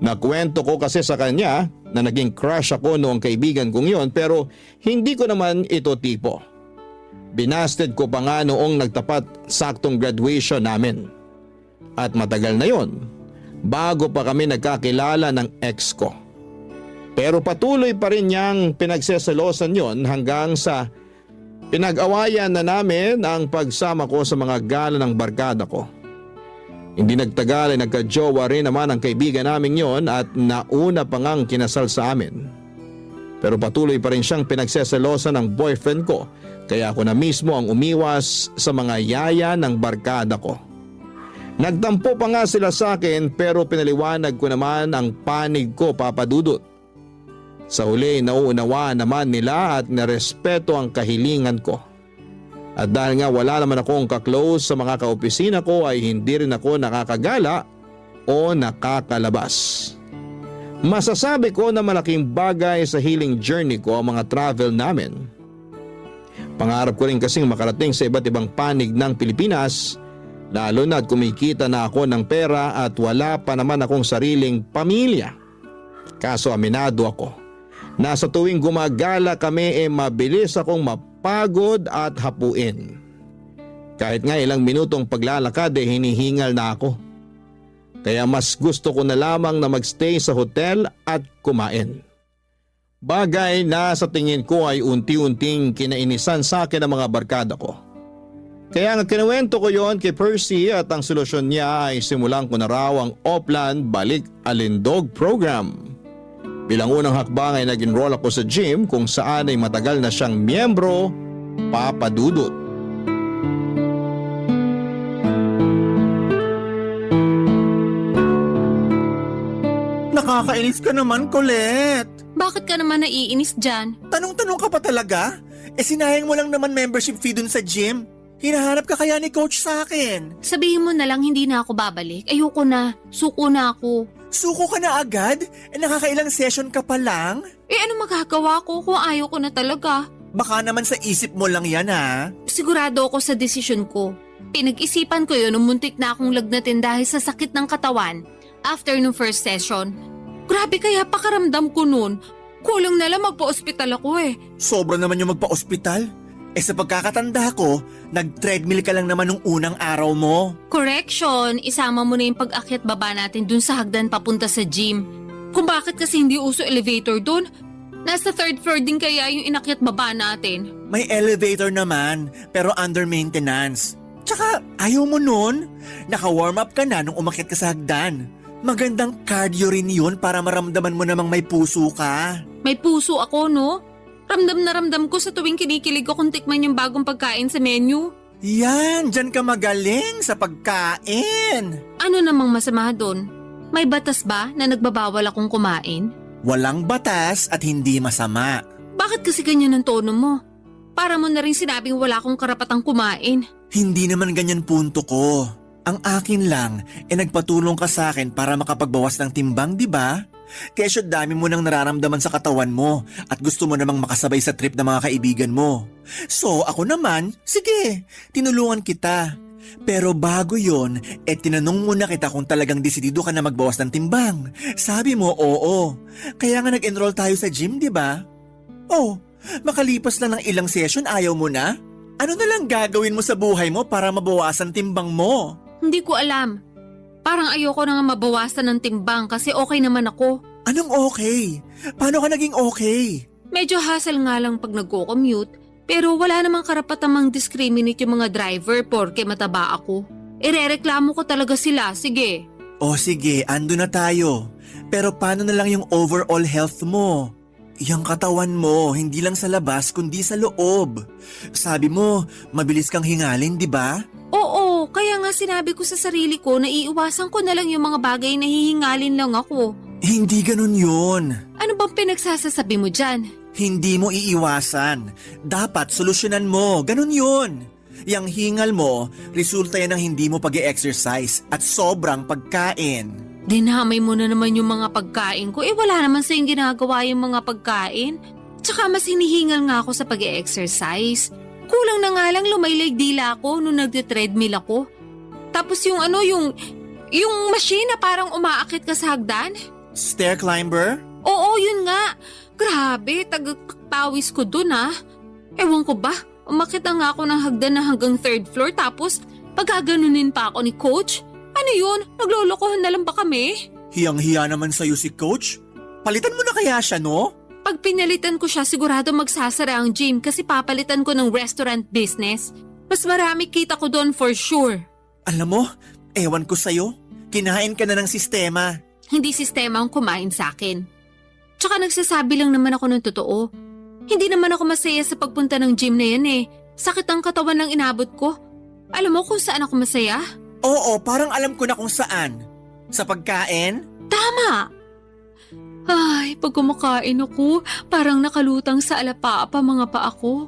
Nakwento ko kasi sa kanya na naging crush ako noong kaibigan kong yon pero hindi ko naman ito tipo. Binasted ko pa nga noong nagtapat saktong graduation namin. At matagal na yon, bago pa kami nagkakilala ng ex ko. Pero patuloy pa rin niyang pinagseselosan yon hanggang sa pinag-awayan na namin ang pagsama ko sa mga gala ng barkada ko. Hindi nagtagal ay nagka-jowa rin naman ang kaibigan namin yon at nauna pa ngang kinasal sa amin. Pero patuloy pa rin siyang pinagseselosan ng boyfriend ko kaya ako na mismo ang umiwas sa mga yaya ng barkada ko. Nagtampo pa nga sila sa akin pero pinaliwanag ko naman ang panig ko, Papa Dudut. Sa huli nauunawaan naman nila at narespeto ang kahilingan ko. At dahil nga wala naman akong kaklose sa mga kaopisina ko ay hindi rin ako nakakagala o nakakalabas. Masasabi ko na malaking bagay sa healing journey ko ang mga travel namin. Pangarap ko rin kasing makarating sa iba't ibang panig ng Pilipinas, lalo na't kumikita na ako ng pera at wala pa naman akong sariling pamilya. Kaso aminado ako, na sa tuwing gumagala kami mabilis akong mapagod at hapuin. Kahit nga ilang minutong paglalakad hinihingal na ako. Kaya mas gusto ko na lamang na magstay sa hotel at kumain. Bagay na sa tingin ko ay unti-unting kinainisan sa akin ng mga barkada ko. Kaya nga kinuwento ko yon kay Percy at ang solusyon niya ay simulan ko na raw ang Oplan Balik Alindog program. Bilang unang hakbang ay nag-enroll ako sa gym kung saan ay matagal na siyang miyembro, Papa Dudut. Nakakainis ka naman, Colette. Bakit ka naman naiinis dyan? Tanong-tanong ka pa talaga? Sinayang mo lang naman membership fee dun sa gym. Hinahanap ka kaya ni coach sa akin? Sabihin mo na lang hindi na ako babalik. Ayoko na. Suko na ako. Suko ka na agad? Nakakailang session ka pa lang? Ano magagawa ko kung ayaw ko na talaga? Baka naman sa isip mo lang yan ha? Sigurado ako sa desisyon ko. Pinag-isipan ko yun nung muntik na akong lagnatin dahil sa sakit ng katawan after nung first session. Grabe kaya pakaramdam ko nun. Kulang na lang magpa-ospital ako eh. Sobra naman yung magpa-ospital. Sa pagkakatanda ko, nag-treadmill ka lang naman nung unang araw mo. Correction, isama mo na yung pag-akyat baba natin dun sa hagdan papunta sa gym. Kung bakit kasi hindi uso elevator dun? Nasa 3rd floor din kaya yung inakyat baba natin. May elevator naman, pero under maintenance. Tsaka ayaw mo nun. Naka-warm up ka na nung umakyat ka sa hagdan. Magandang cardio rin yun para maramdaman mo namang may puso ka. May puso ako, no? Ramdam na ramdam ko sa tuwing kinikilig ko kung tikman yung bagong pagkain sa menu. Yan, dyan ka magaling sa pagkain. Ano namang masama doon? May batas ba na nagbabawal akong kumain? Walang batas at hindi masama. Bakit kasi ganyan ang tono mo? Para mo na rin sinabing wala akong karapatang kumain. Hindi naman ganyan punto ko. Ang akin lang, nagpatulong ka sa akin para makapagbawas ng timbang, di ba? Kesyo dami mo nang nararamdaman sa katawan mo at gusto mo namang makasabay sa trip ng mga kaibigan mo. So ako naman, sige, tinulungan kita. Pero bago yon, tinanong muna kita kung talagang desidido ka na magbawas ng timbang. Sabi mo, oo. Kaya nga nag-enroll tayo sa gym, di ba? Oh, makalipas lang ng ilang session ayaw mo na? Ano na lang gagawin mo sa buhay mo para mabawasan timbang mo? Hindi ko alam. Parang ayoko na nga mabawasan ng timbang kasi okay naman ako. Anong okay? Paano ka naging okay? Medyo hassle nga lang pag nagko-commute, pero wala namang karapatang mang-discriminate yung mga driver porke mataba ako. Irereklamo ko talaga sila, sige. O sige, ando na tayo. Pero paano na lang yung overall health mo? Yung katawan mo, hindi lang sa labas kundi sa loob. Sabi mo, mabilis kang hingalin, di ba? Oo, kaya nga sinabi ko sa sarili ko na iiwasan ko na lang yung mga bagay na hihingalin lang ako. Hindi ganun yun. Ano bang pinagsasasabi mo dyan? Hindi mo iiwasan. Dapat solusyonan mo. Ganun yun. Yang hingal mo, resulta yan ng hindi mo pag-e-exercise at sobrang pagkain. Dinamay mo na naman yung mga pagkain ko. Wala naman sa yung ginagawa yung mga pagkain. Tsaka mas hinihingal nga ako sa pag-e-exercise. Kulang na nga lang lumaylag dila ako nung nagte-treadmill ako. Tapos yung machine na parang umaakit ka sa hagdan. Stair climber? Oo, yun nga. Grabe, tagapawis ko dun ah. Ewan ko ba, umakit na nga ako ng hagdan na hanggang 3rd floor tapos pagkaganunin pa ako ni coach. Ano yun? Naglolokohan na lang ba kami? Hiyang-hiya naman sa'yo si coach. Palitan mo na kaya siya, no? Pag pinalitan ko siya, sigurado magsasara ang gym kasi papalitan ko ng restaurant business. Mas marami kita ko doon for sure. Alam mo, ewan ko sa'yo. Kinain ka na ng sistema. Hindi sistema ang kumain sa akin. Tsaka nagsasabi lang naman ako ng totoo. Hindi naman ako masaya sa pagpunta ng gym na yan eh. Sakit ang katawan ng inabot ko. Alam mo kung saan ako masaya? Oo, parang alam ko na kung saan. Sa pagkain? Tama! Ay, pag kumakain ako, parang nakalutang sa alapaapa mga paa ko.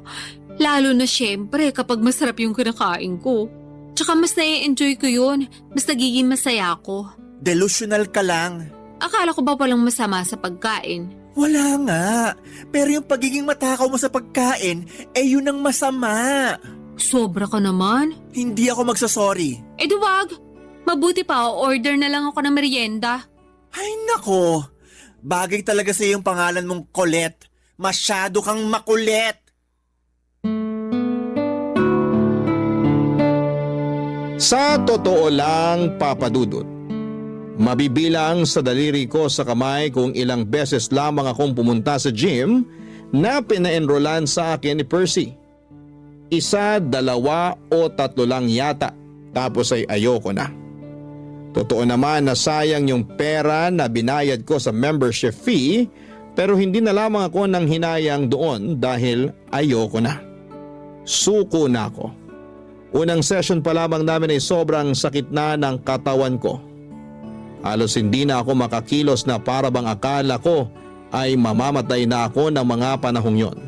Lalo na syempre kapag masarap yung kinakain ko. Tsaka mas nai-enjoy ko yun. Mas nagiging masaya ako. Delusional ka lang. Akala ko ba walang masama sa pagkain? Wala nga. Pero yung pagiging matakaw mo sa pagkain, yun ang masama. Sobra ka naman. Hindi ako magsasorry. Duwag. Mabuti pa, order na lang ako ng merienda. Ay nako. Bagay talaga sa yung pangalan mong Colette. Masyado kang makulit. Sa totoo lang, Papa Dudut, mabibilang sa daliri ko sa kamay kung ilang beses lamang akong pumunta sa gym na pina-enrollan sa akin ni Percy. 1, 2 o 3 lang yata, tapos ay ayoko na. Totoo naman na sayang yung pera na binayad ko sa membership fee, pero hindi na lamang ako nang hinayang doon dahil ayoko na. Suko na ako. Unang session pa lamang namin ay sobrang sakit na ng katawan ko. Halos hindi na ako makakilos na para bang akala ko ay mamamatay na ako ng mga panahong yon.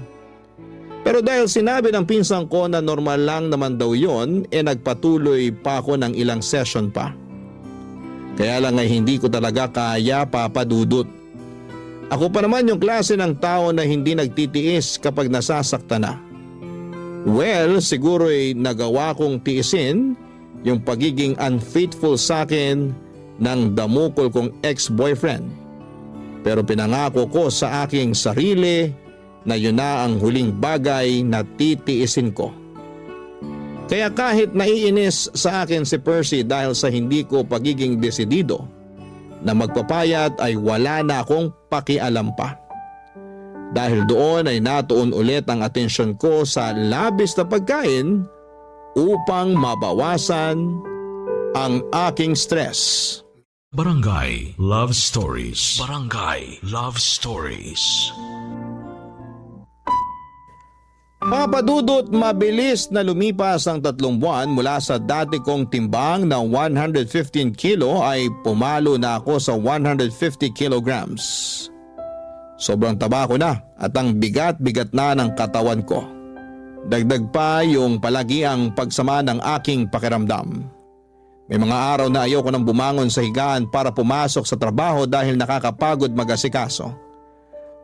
Pero dahil sinabi ng pinsan ko na normal lang naman daw yon, nagpatuloy pa ako ng ilang session pa. Kaya lang ay hindi ko talaga kaya, Papa Dudut. Ako pa naman yung klase ng tao na hindi nagtitiis kapag nasasaktan na. Well, siguro ay nagawa kong tiisin yung pagiging unfaithful sa akin ng damukol kong ex-boyfriend. Pero pinangako ko sa aking sarili na yun na ang huling bagay na titiisin ko. Kaya kahit naiinis sa akin si Percy dahil sa hindi ko pagiging desidido na magpapayat ay wala na akong pakialam pa. Dahil doon ay natuon ulit ang atensyon ko sa labis na pagkain upang mabawasan ang aking stress. Barangay Love Stories. Barangay Love Stories. Papa Dudut, mabilis na lumipas ang 3 buwan mula sa dati kong timbang na 115 kilo ay pumalo na ako sa 150 kilograms. Sobrang taba ko na at ang bigat-bigat na ng katawan ko. Dagdag pa yung palagiang pagsama ng aking pakiramdam. May mga araw na ayoko nang bumangon sa higaan para pumasok sa trabaho dahil nakakapagod mag-asikaso.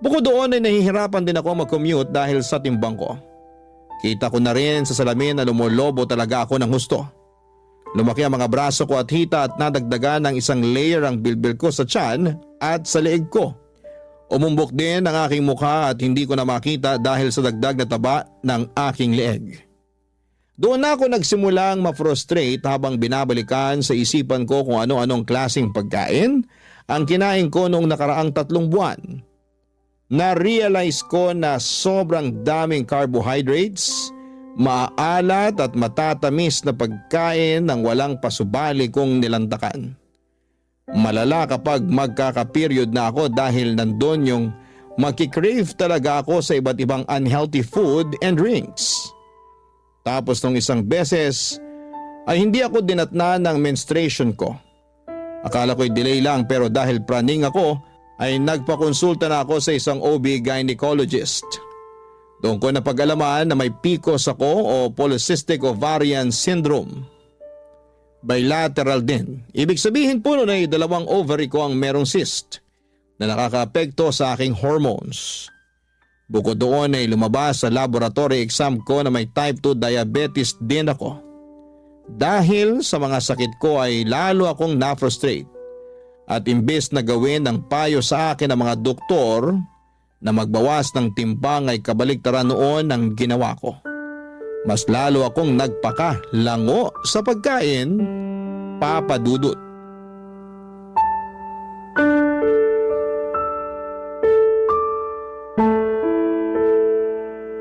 Bukod doon ay nahihirapan din ako mag-commute dahil sa timbang ko. Kita ko na rin sa salamin na lumolobo talaga ako ng husto. Lumaki ang mga braso ko at hita at nadagdagan ng 1 layer ang bilbil ko sa tiyan at sa leeg ko. Umumbok din ang aking mukha at hindi ko na makita dahil sa dagdag na taba ng aking leeg. Doon na ako nagsimulang ma-frustrate habang binabalikan sa isipan ko kung ano-anong klaseng pagkain ang kinain ko noong nakaraang 3 buwan. Na-realize ko na sobrang daming carbohydrates, maalat at matatamis na pagkain ng walang pasubali kong nilantakan. Malala kapag magkaka-period na ako dahil nandun yung magkikrave talaga ako sa iba't ibang unhealthy food and drinks. Tapos nung isang beses ay hindi ako dinatna ng menstruation ko. Akala ko'y delay lang pero dahil praning ako ay nagpakonsulta na ako sa isang OB-gynecologist. Doon ko napag-alaman na may PCOS ako o Polycystic Ovarian Syndrome. Bilateral din. Ibig sabihin po nun ay 2 ovary ko ang merong cyst na nakakaapekto sa aking hormones. Bukod doon ay lumabas sa laboratory exam ko na may type 2 diabetes din ako. Dahil sa mga sakit ko ay lalo akong na-frustrate. At imbes na gawin ng payo sa akin ng mga doktor na magbawas ng timbang ay kabaligtaran noon ang ginawa ko. Mas lalo akong nagpakalango sa pagkain, Papa Dudut.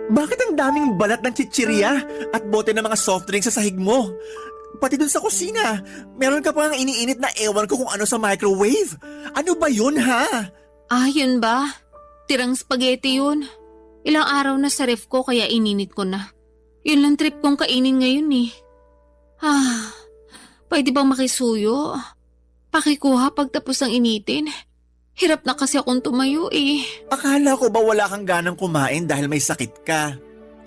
Bakit ang daming balat ng chichirya at bote ng mga soft drinks sa sahig mo? Pati dun sa kusina, meron ka pang iniinit na ewan ko kung ano sa microwave. Ano ba yun, ha? Ah, yun ba? Tirang spaghetti yun. Ilang araw na sa ref ko kaya ininit ko na. Yun lang trip kong kainin ngayon eh. Pwede bang makisuyo? Pakikuha pagtapos ng initin. Hirap na kasi akong tumayo eh. Akala ko ba wala kang ganang kumain dahil may sakit ka?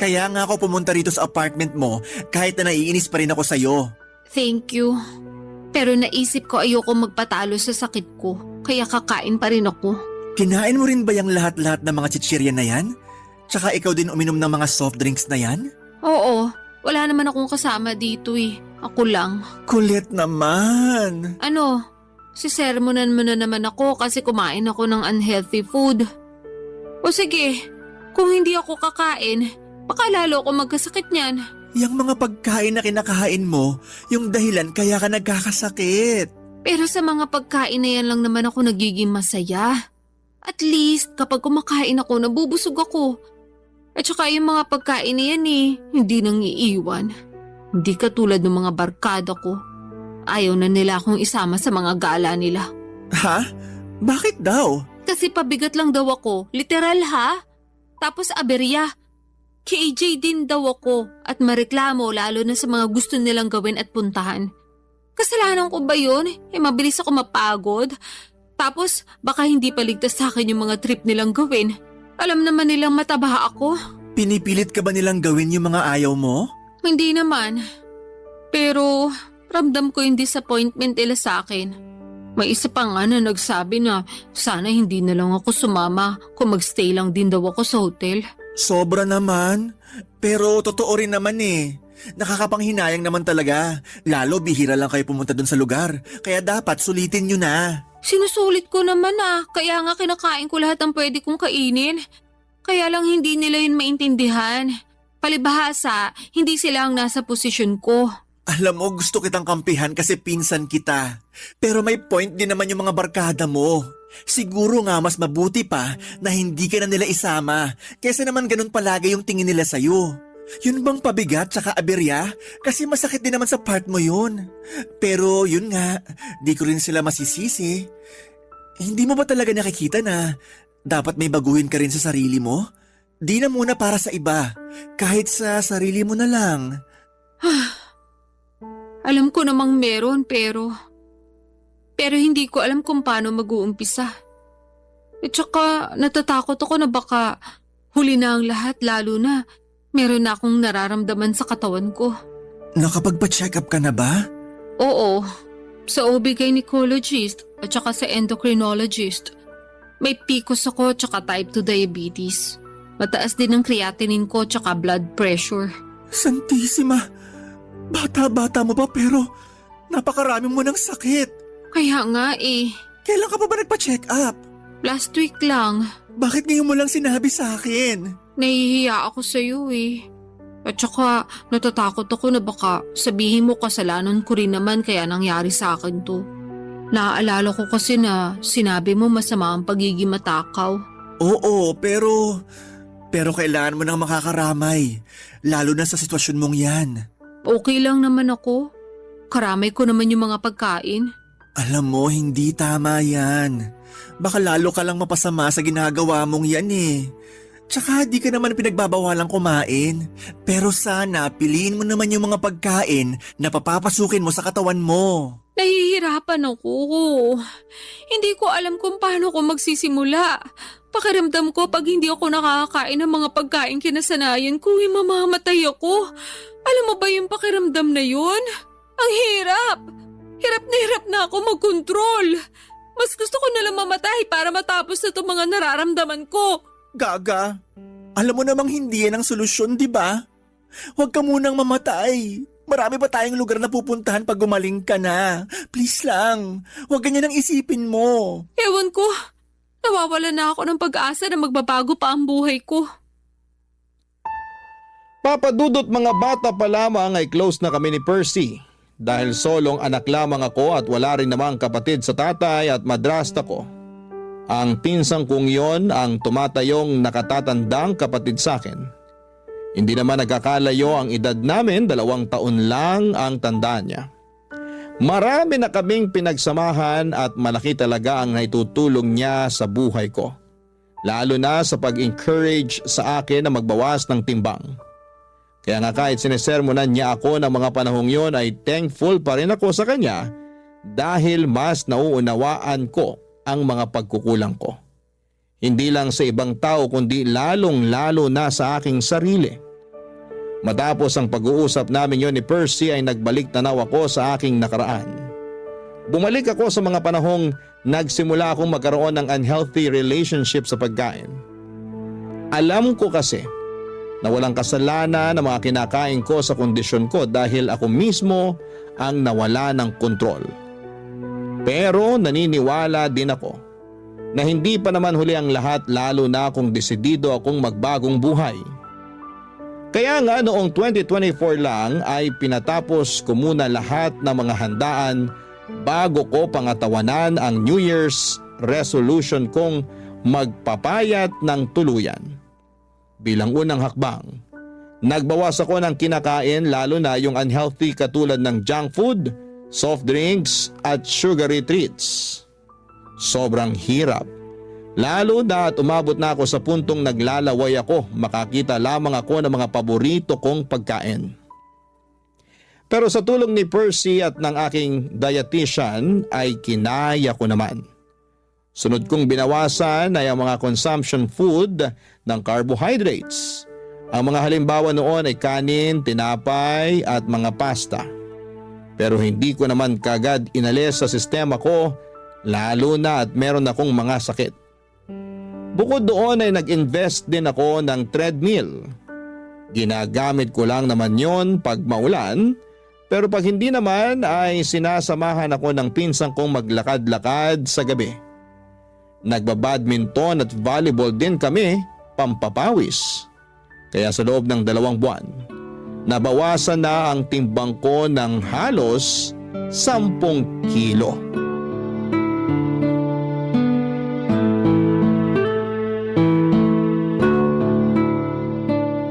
Kaya nga ako pumunta rito sa apartment mo kahit na naiinis pa rin ako sa'yo. Thank you. Pero naisip ko ayoko magpatalo sa sakit ko, kaya kakain pa rin ako. Kinain mo rin ba yung lahat-lahat ng mga chichirya na yan? Tsaka ikaw din uminom ng mga soft drinks na yan? Oo, wala naman akong kasama dito eh. Ako lang. Kulit naman. Ano? Sisermonan mo na naman ako kasi kumain ako ng unhealthy food. O sige, kung hindi ako kakain, baka lalo ako magkasakit niyan. Yang mga pagkain na kinakain mo, yung dahilan kaya ka nagkakasakit. Pero sa mga pagkain na yan lang naman ako nagiging masaya. At least kapag kumakain ako, nabubusog ako. At saka yung mga pagkain na yan hindi nang iiwan. Hindi katulad ng mga barkada ko. Ayaw na nila akong isama sa mga gala nila. Ha? Bakit daw? Kasi pabigat lang daw ako. Literal ha? Tapos aberya. KJ din daw ako at mareklamo lalo na sa mga gusto nilang gawin at puntahan. Kasalanan ko ba yun? Mabilis ako mapagod. Tapos baka hindi paligtas sa akin yung mga trip nilang gawin. Alam naman nilang mataba ako. Pinipilit ka ba nilang gawin yung mga ayaw mo? Hindi naman. Pero ramdam ko yung disappointment nila sa akin. May isa pa nga na nagsabi na sana hindi na lang ako sumama kung magstay lang din daw ako sa hotel. Sobra naman. Pero totoo rin naman Nakakapanghinayang naman talaga. Lalo bihira lang kayo pumunta dun sa lugar. Kaya dapat sulitin nyo na. Sinusulit ko naman kaya nga kinakain ko lahat ng pwede kong kainin. Kaya lang hindi nila yun maintindihan. Palibhasa, hindi sila ang nasa posisyon ko. Alam mo, gusto kitang kampihan kasi pinsan kita. Pero may point din naman yung mga barkada mo. Siguro nga mas mabuti pa na hindi ka na nila isama kaysa naman ganun palagi yung tingin nila sa'yo. Yun bang pabigat tsaka aberya? Kasi masakit din naman sa part mo yun. Pero yun nga, di ko rin sila masisisi. Hindi mo ba talaga nakikita na dapat may baguhin ka rin sa sarili mo? Di na muna para sa iba, kahit sa sarili mo na lang. Alam ko namang meron pero hindi ko alam kung paano mag-uumpisa. At saka natatakot ako na baka huli na ang lahat lalo na meron na akong nararamdaman sa katawan ko. Nakapagpa-check up ka na ba? Oo, sa OB-gynecologist at saka sa endocrinologist. May PCOS ako at saka type 2 diabetes. Mataas din ang creatinine ko at saka blood pressure. Santisima, bata-bata mo pa pero napakarami mo ng sakit. Kaya nga Kailan ka pa ba nagpa-check up? last week lang. Bakit ngayon mo lang sinabi sa akin? Nahihiya ako sa iyo At saka natatakot ako na baka sabihin mo kasalanan ko rin naman kaya nangyari sa akin to. Naaalala ko kasi na sinabi mo masama ang pagiging matakaw. Oo, pero kailangan mo nang makakaramay. Lalo na sa sitwasyon mong yan. Okay lang naman ako. Karamay ko naman yung mga pagkain. Alam mo, hindi tama yan. Baka lalo ka lang mapasama sa ginagawa mong yan Tsaka di ka naman pinagbabawalang kumain. Pero sana piliin mo naman yung mga pagkain na papapasukin mo sa katawan mo. Nahihirapan ako. Hindi ko alam kung paano ko magsisimula. Pakiramdam ko pag hindi ako nakakakain ng mga pagkain kinasanayan ko, mamamatay ako. Alam mo ba yung pakiramdam na yun? Ang hirap! Hirap na ako magkontrol. Mas gusto ko nalang mamatay para matapos na itong mga nararamdaman ko. Gaga, alam mo namang hindi yan ang solusyon, di ba? Huwag ka munang mamatay. Marami pa tayong lugar na pupuntahan pag gumaling ka na. Please lang, huwag ganyan ang isipin mo. Ewan ko, nawawala na ako ng pag-asa na magbabago pa ang buhay ko. Papadudot mga bata pa lamang ay close na kami ni Percy. Dahil solong anak lamang ako at wala rin namang kapatid sa tatay at madrasta ko. Ang pinsang kong yon ang tumatayong nakatatandang kapatid sa akin. Hindi naman nagkakalayo ang edad namin, 2 taon lang ang tanda niya. Marami na kaming pinagsamahan at malaki talaga ang naitutulong niya sa buhay ko. Lalo na sa pag-encourage sa akin na magbawas ng timbang. Kaya nga kahit sinesermonan niya ako ng mga panahong yon ay thankful pa rin ako sa kanya dahil mas nauunawaan ko ang mga pagkukulang ko. Hindi lang sa ibang tao kundi lalong-lalo na sa aking sarili. Matapos ang pag-uusap namin yon ni Percy ay nagbalik tanaw ako sa aking nakaraan. Bumalik ako sa mga panahong nagsimula akong magkaroon ng unhealthy relationship sa pagkain. Alam ko kasi na walang kasalanan ng mga kinakain ko sa kondisyon ko dahil ako mismo ang nawala ng kontrol. Pero naniniwala din ako na hindi pa naman huli ang lahat lalo na kung desidido akong magbagong buhay. Kaya nga noong 2024 lang ay pinatapos ko muna lahat ng mga handaan bago ko pangatawanan ang New Year's resolution kong magpapayat ng tuluyan. Bilang unang hakbang, nagbawas ako ng kinakain lalo na yung unhealthy katulad ng junk food, soft drinks at sugary treats. Sobrang hirap. Lalo na at umabot na ako sa puntong naglalaway ako, makakita lamang ako ng mga paborito kong pagkain. Pero sa tulong ni Percy at ng aking dietitian ay kinaya ko naman. Sunod kong binawasan ay ang mga consumption food ng carbohydrates. Ang mga halimbawa noon ay kanin, tinapay at mga pasta. Pero hindi ko naman kagad inalis sa sistema ko, lalo na at meron akong mga sakit. Bukod doon ay nag-invest din ako ng treadmill. Ginagamit ko lang naman yon pag maulan, pero pag hindi naman ay sinasamahan ako ng pinsang kong maglakad-lakad sa gabi. Nagbabadminton at volleyball din kami, pampapawis. Kaya sa loob ng 2 buwan, nabawasan na ang timbang ko ng halos 10 kilo.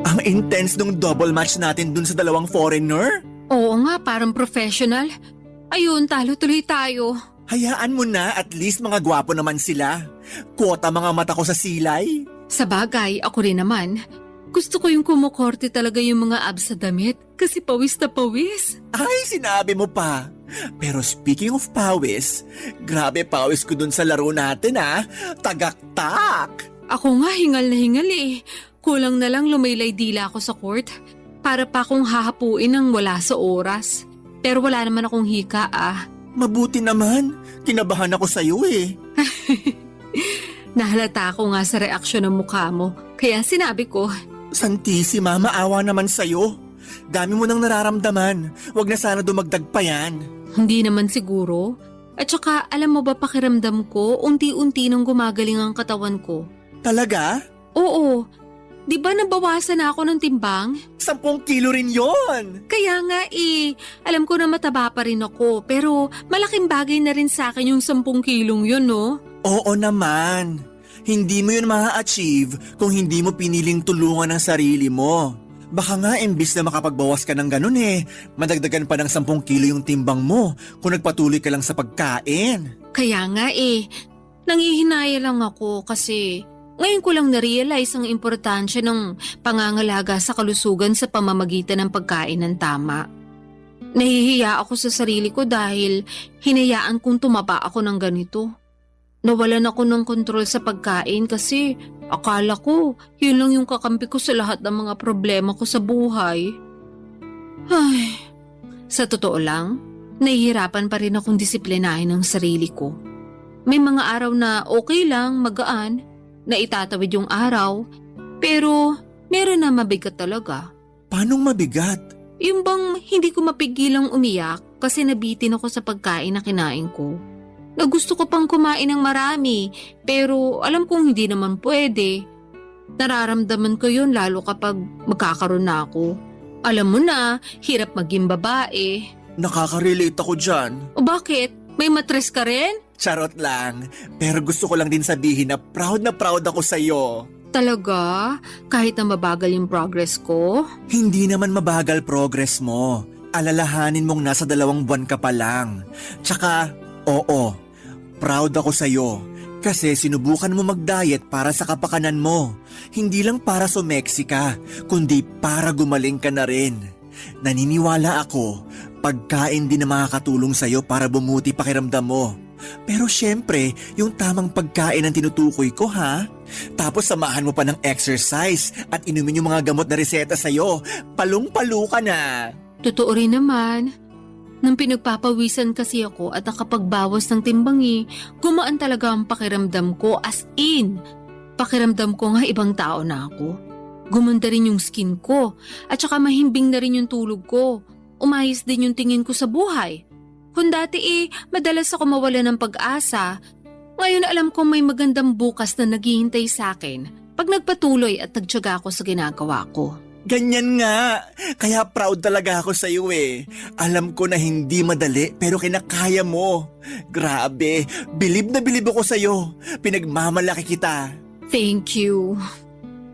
Ang intense nung double match natin dun sa 2 foreigner. Oo nga, parang professional. Ayun, talo tuloy tayo. Hayaan mo na, at least mga gwapo naman sila. Kuwata mga mata ko sa silay. Sa bagay, ako rin naman. Gusto ko yung kumukorte talaga yung mga abs sa damit kasi pawis na pawis. Ay, sinabi mo pa. Pero speaking of pawis, grabe pawis ko dun sa laro natin Tagaktak! Ako nga hingal na hingal eh. Kulang na lang lumaylay dila ako sa court para pa akong hahapuin ng wala sa oras. Pero wala naman akong hika Mabuti naman. Kinabahan ako sa'yo eh. Nahalata ako nga sa reaksyon ng mukha mo. Kaya sinabi ko, Santissima, maawa naman sa'yo. Dami mo nang nararamdaman. Huwag na sana dumagdag pa yan. hindi naman siguro. At saka alam mo ba pakiramdam ko, unti-unti nang gumagaling ang katawan ko. Talaga? Oo. Di ba nabawasan na ako ng timbang? 10 kilo rin yon. Kaya nga alam ko na mataba pa rin ako, pero malaking bagay na rin sa akin yung 10 kilong yun, no? Oo naman. Hindi mo yun ma-achieve kung hindi mo piniling tulungan ang sarili mo. Baka nga imbis na makapagbawas ka ng ganun madagdagan pa ng 10 kilo yung timbang mo kung nagpatuloy ka lang sa pagkain. Kaya nga nangihinaya lang ako kasi ngayon ko lang na-realize ang importansya ng pangangalaga sa kalusugan sa pamamagitan ng pagkain ng tama. Nahihiya ako sa sarili ko dahil hinayaan kong tumaba ako ng ganito. Nawalan ako ng kontrol sa pagkain kasi akala ko yun lang yung kakampi ko sa lahat ng mga problema ko sa buhay. Ay, sa totoo lang, nahihirapan pa rin akong disiplinahin ang sarili ko. May mga araw na okay lang, magaan, na itatawid yung araw, pero meron na mabigat talaga. Paanong mabigat? Yung bang hindi ko mapigilang umiyak kasi nabitin ako sa pagkain na kinain ko. Na gusto ko pang kumain ng marami, pero alam kong hindi naman pwede. Nararamdaman ko yun lalo kapag magkakaroon na ako. Alam mo na, hirap maging babae. Nakaka-relate ako dyan. O bakit? May matres ka rin? Charot lang. Pero gusto ko lang din sabihin na proud ako sa'yo. Talaga? Kahit na mabagal yung progress ko? Hindi naman mabagal progress mo. Alalahanin mong nasa 2 buwan ka pa lang. Tsaka, oo, proud ako sa'yo. Kasi sinubukan mo mag-diet para sa kapakanan mo. Hindi lang para sumeksi ka, kundi para gumaling ka na rin. Naniniwala ako, pagkain din na makakatulong sa'yo para bumuti pakiramdam mo. Pero syempre, yung tamang pagkain ang tinutukoy ko Tapos samahan mo pa ng exercise at inumin yung mga gamot na reseta sa'yo. Palung-palo ka na. Totoo rin naman. Nang pinagpapawisan kasi ako at nakapagbawas ng timbang gumaan talaga ang pakiramdam ko as in. Pakiramdam ko nga ibang tao na ako. Gumanda rin yung skin ko at saka mahimbing na rin yung tulog ko. Umayos din yung tingin ko sa buhay. Kung dati madalas ako mawala ng pag-asa, ngayon alam kong may magandang bukas na naghihintay sa akin pag nagpatuloy at nagtiyaga ako sa ginagawa ko. Ganyan nga. Kaya proud talaga ako sa iyo eh. Alam ko na hindi madali pero kinakaya mo. Grabe, bilib na bilib ako sa iyo. Pinagmamalaki kita. Thank you.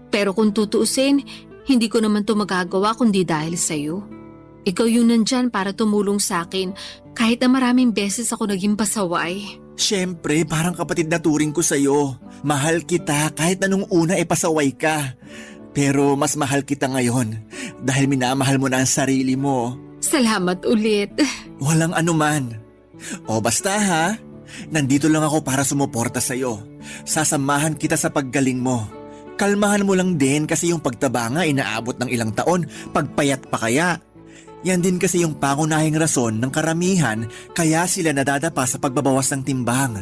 Pero kung tutuusin, hindi ko naman to magagawa kundi dahil sa'yo. Ikaw yung nandyan para tumulong sa akin kahit na maraming beses ako naging pasaway. Siyempre, parang kapatid na turing ko sa iyo. Mahal kita kahit na nung una pasaway ka. Pero mas mahal kita ngayon dahil minamahal mo na ang sarili mo. Salamat ulit. Walang anuman. O basta ha, nandito lang ako para sumuporta sa iyo. Sasamahan kita sa paggaling mo. Kalmahan mo lang din kasi yung pagtaba nga inaabot ng ilang taon, pagpayat pa kaya. Yan din kasi yung pangunahing rason ng karamihan kaya sila nadadapa sa pagbabawas ng timbang.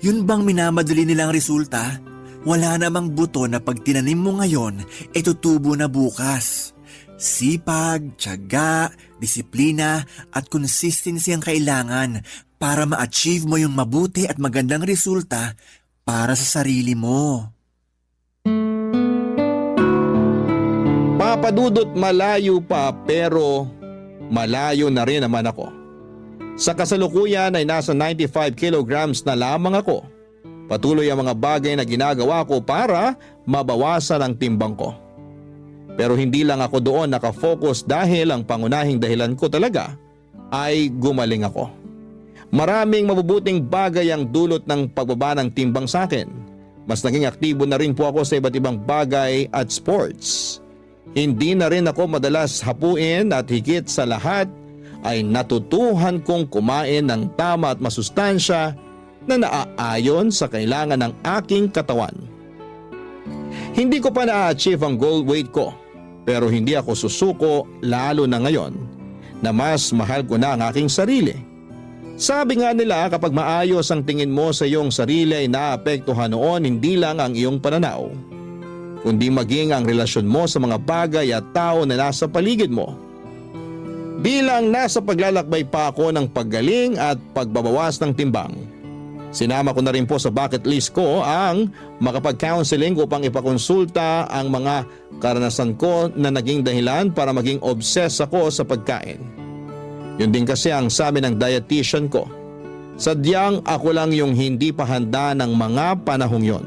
Yun bang minamadali nilang resulta? Wala namang buto na pag tinanim mo ngayon, tutubo na bukas. Sipag, tiyaga, disiplina at consistency ang kailangan para ma-achieve mo yung mabuti at magandang resulta para sa sarili mo. Papadudot malayo pa pero malayo na rin naman ako. Sa kasalukuyan ay nasa 95 kilograms na lamang ako. Patuloy ang mga bagay na ginagawa ko para mabawasan ang timbang ko. Pero hindi lang ako doon nakafocus dahil ang pangunahing dahilan ko talaga ay gumaling ako. Maraming mabubuting bagay ang dulot ng pagbaba ng timbang sa akin. Mas naging aktibo na rin po ako sa iba't ibang bagay at sports. Hindi na rin ako madalas hapuin at higit sa lahat ay natutuhan kong kumain ng tama at masustansya na naaayon sa kailangan ng aking katawan. Hindi ko pa na-achieve ang goal weight ko pero hindi ako susuko lalo na ngayon na mas mahal ko na ang aking sarili. Sabi nga nila kapag maayos ang tingin mo sa iyong sarili ay naapektuhan noon hindi lang ang iyong pananaw, kundi maging ang relasyon mo sa mga bagay at tao na nasa paligid mo. Bilang nasa paglalakbay pa ako ng paggaling at pagbabawas ng timbang, sinama ko na rin po sa bucket list ko ang makapag-counseling upang ipakonsulta ang mga karanasan ko na naging dahilan para maging obsessed ako sa pagkain. Yun din kasi ang sabi ng dietitian ko. Sadyang ako lang yung hindi pa handa ng mga panahong yon.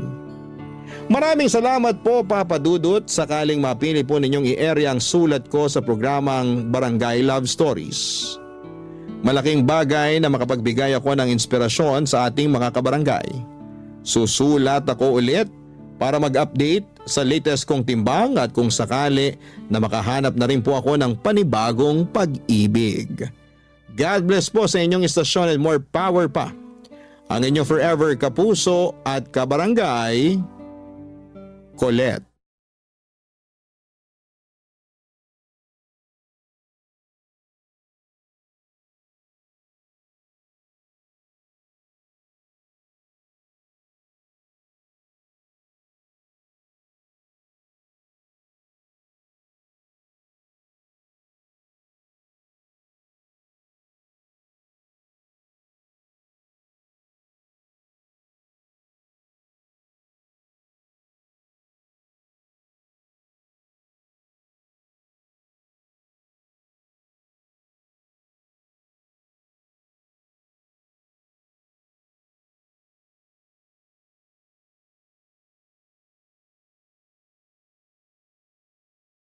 Maraming salamat po Papa Dudut, sakaling mapili po ninyong i-area ang sulat ko sa programang Barangay Love Stories. Malaking bagay na makapagbigay ako ng inspirasyon sa ating mga kabarangay. Susulat ako ulit para mag-update sa latest kong timbang at kung sakali na makahanap na rin po ako ng panibagong pag-ibig. God bless po sa inyong istasyon and more power pa. Ang inyong forever kapuso at kabarangay, Colette.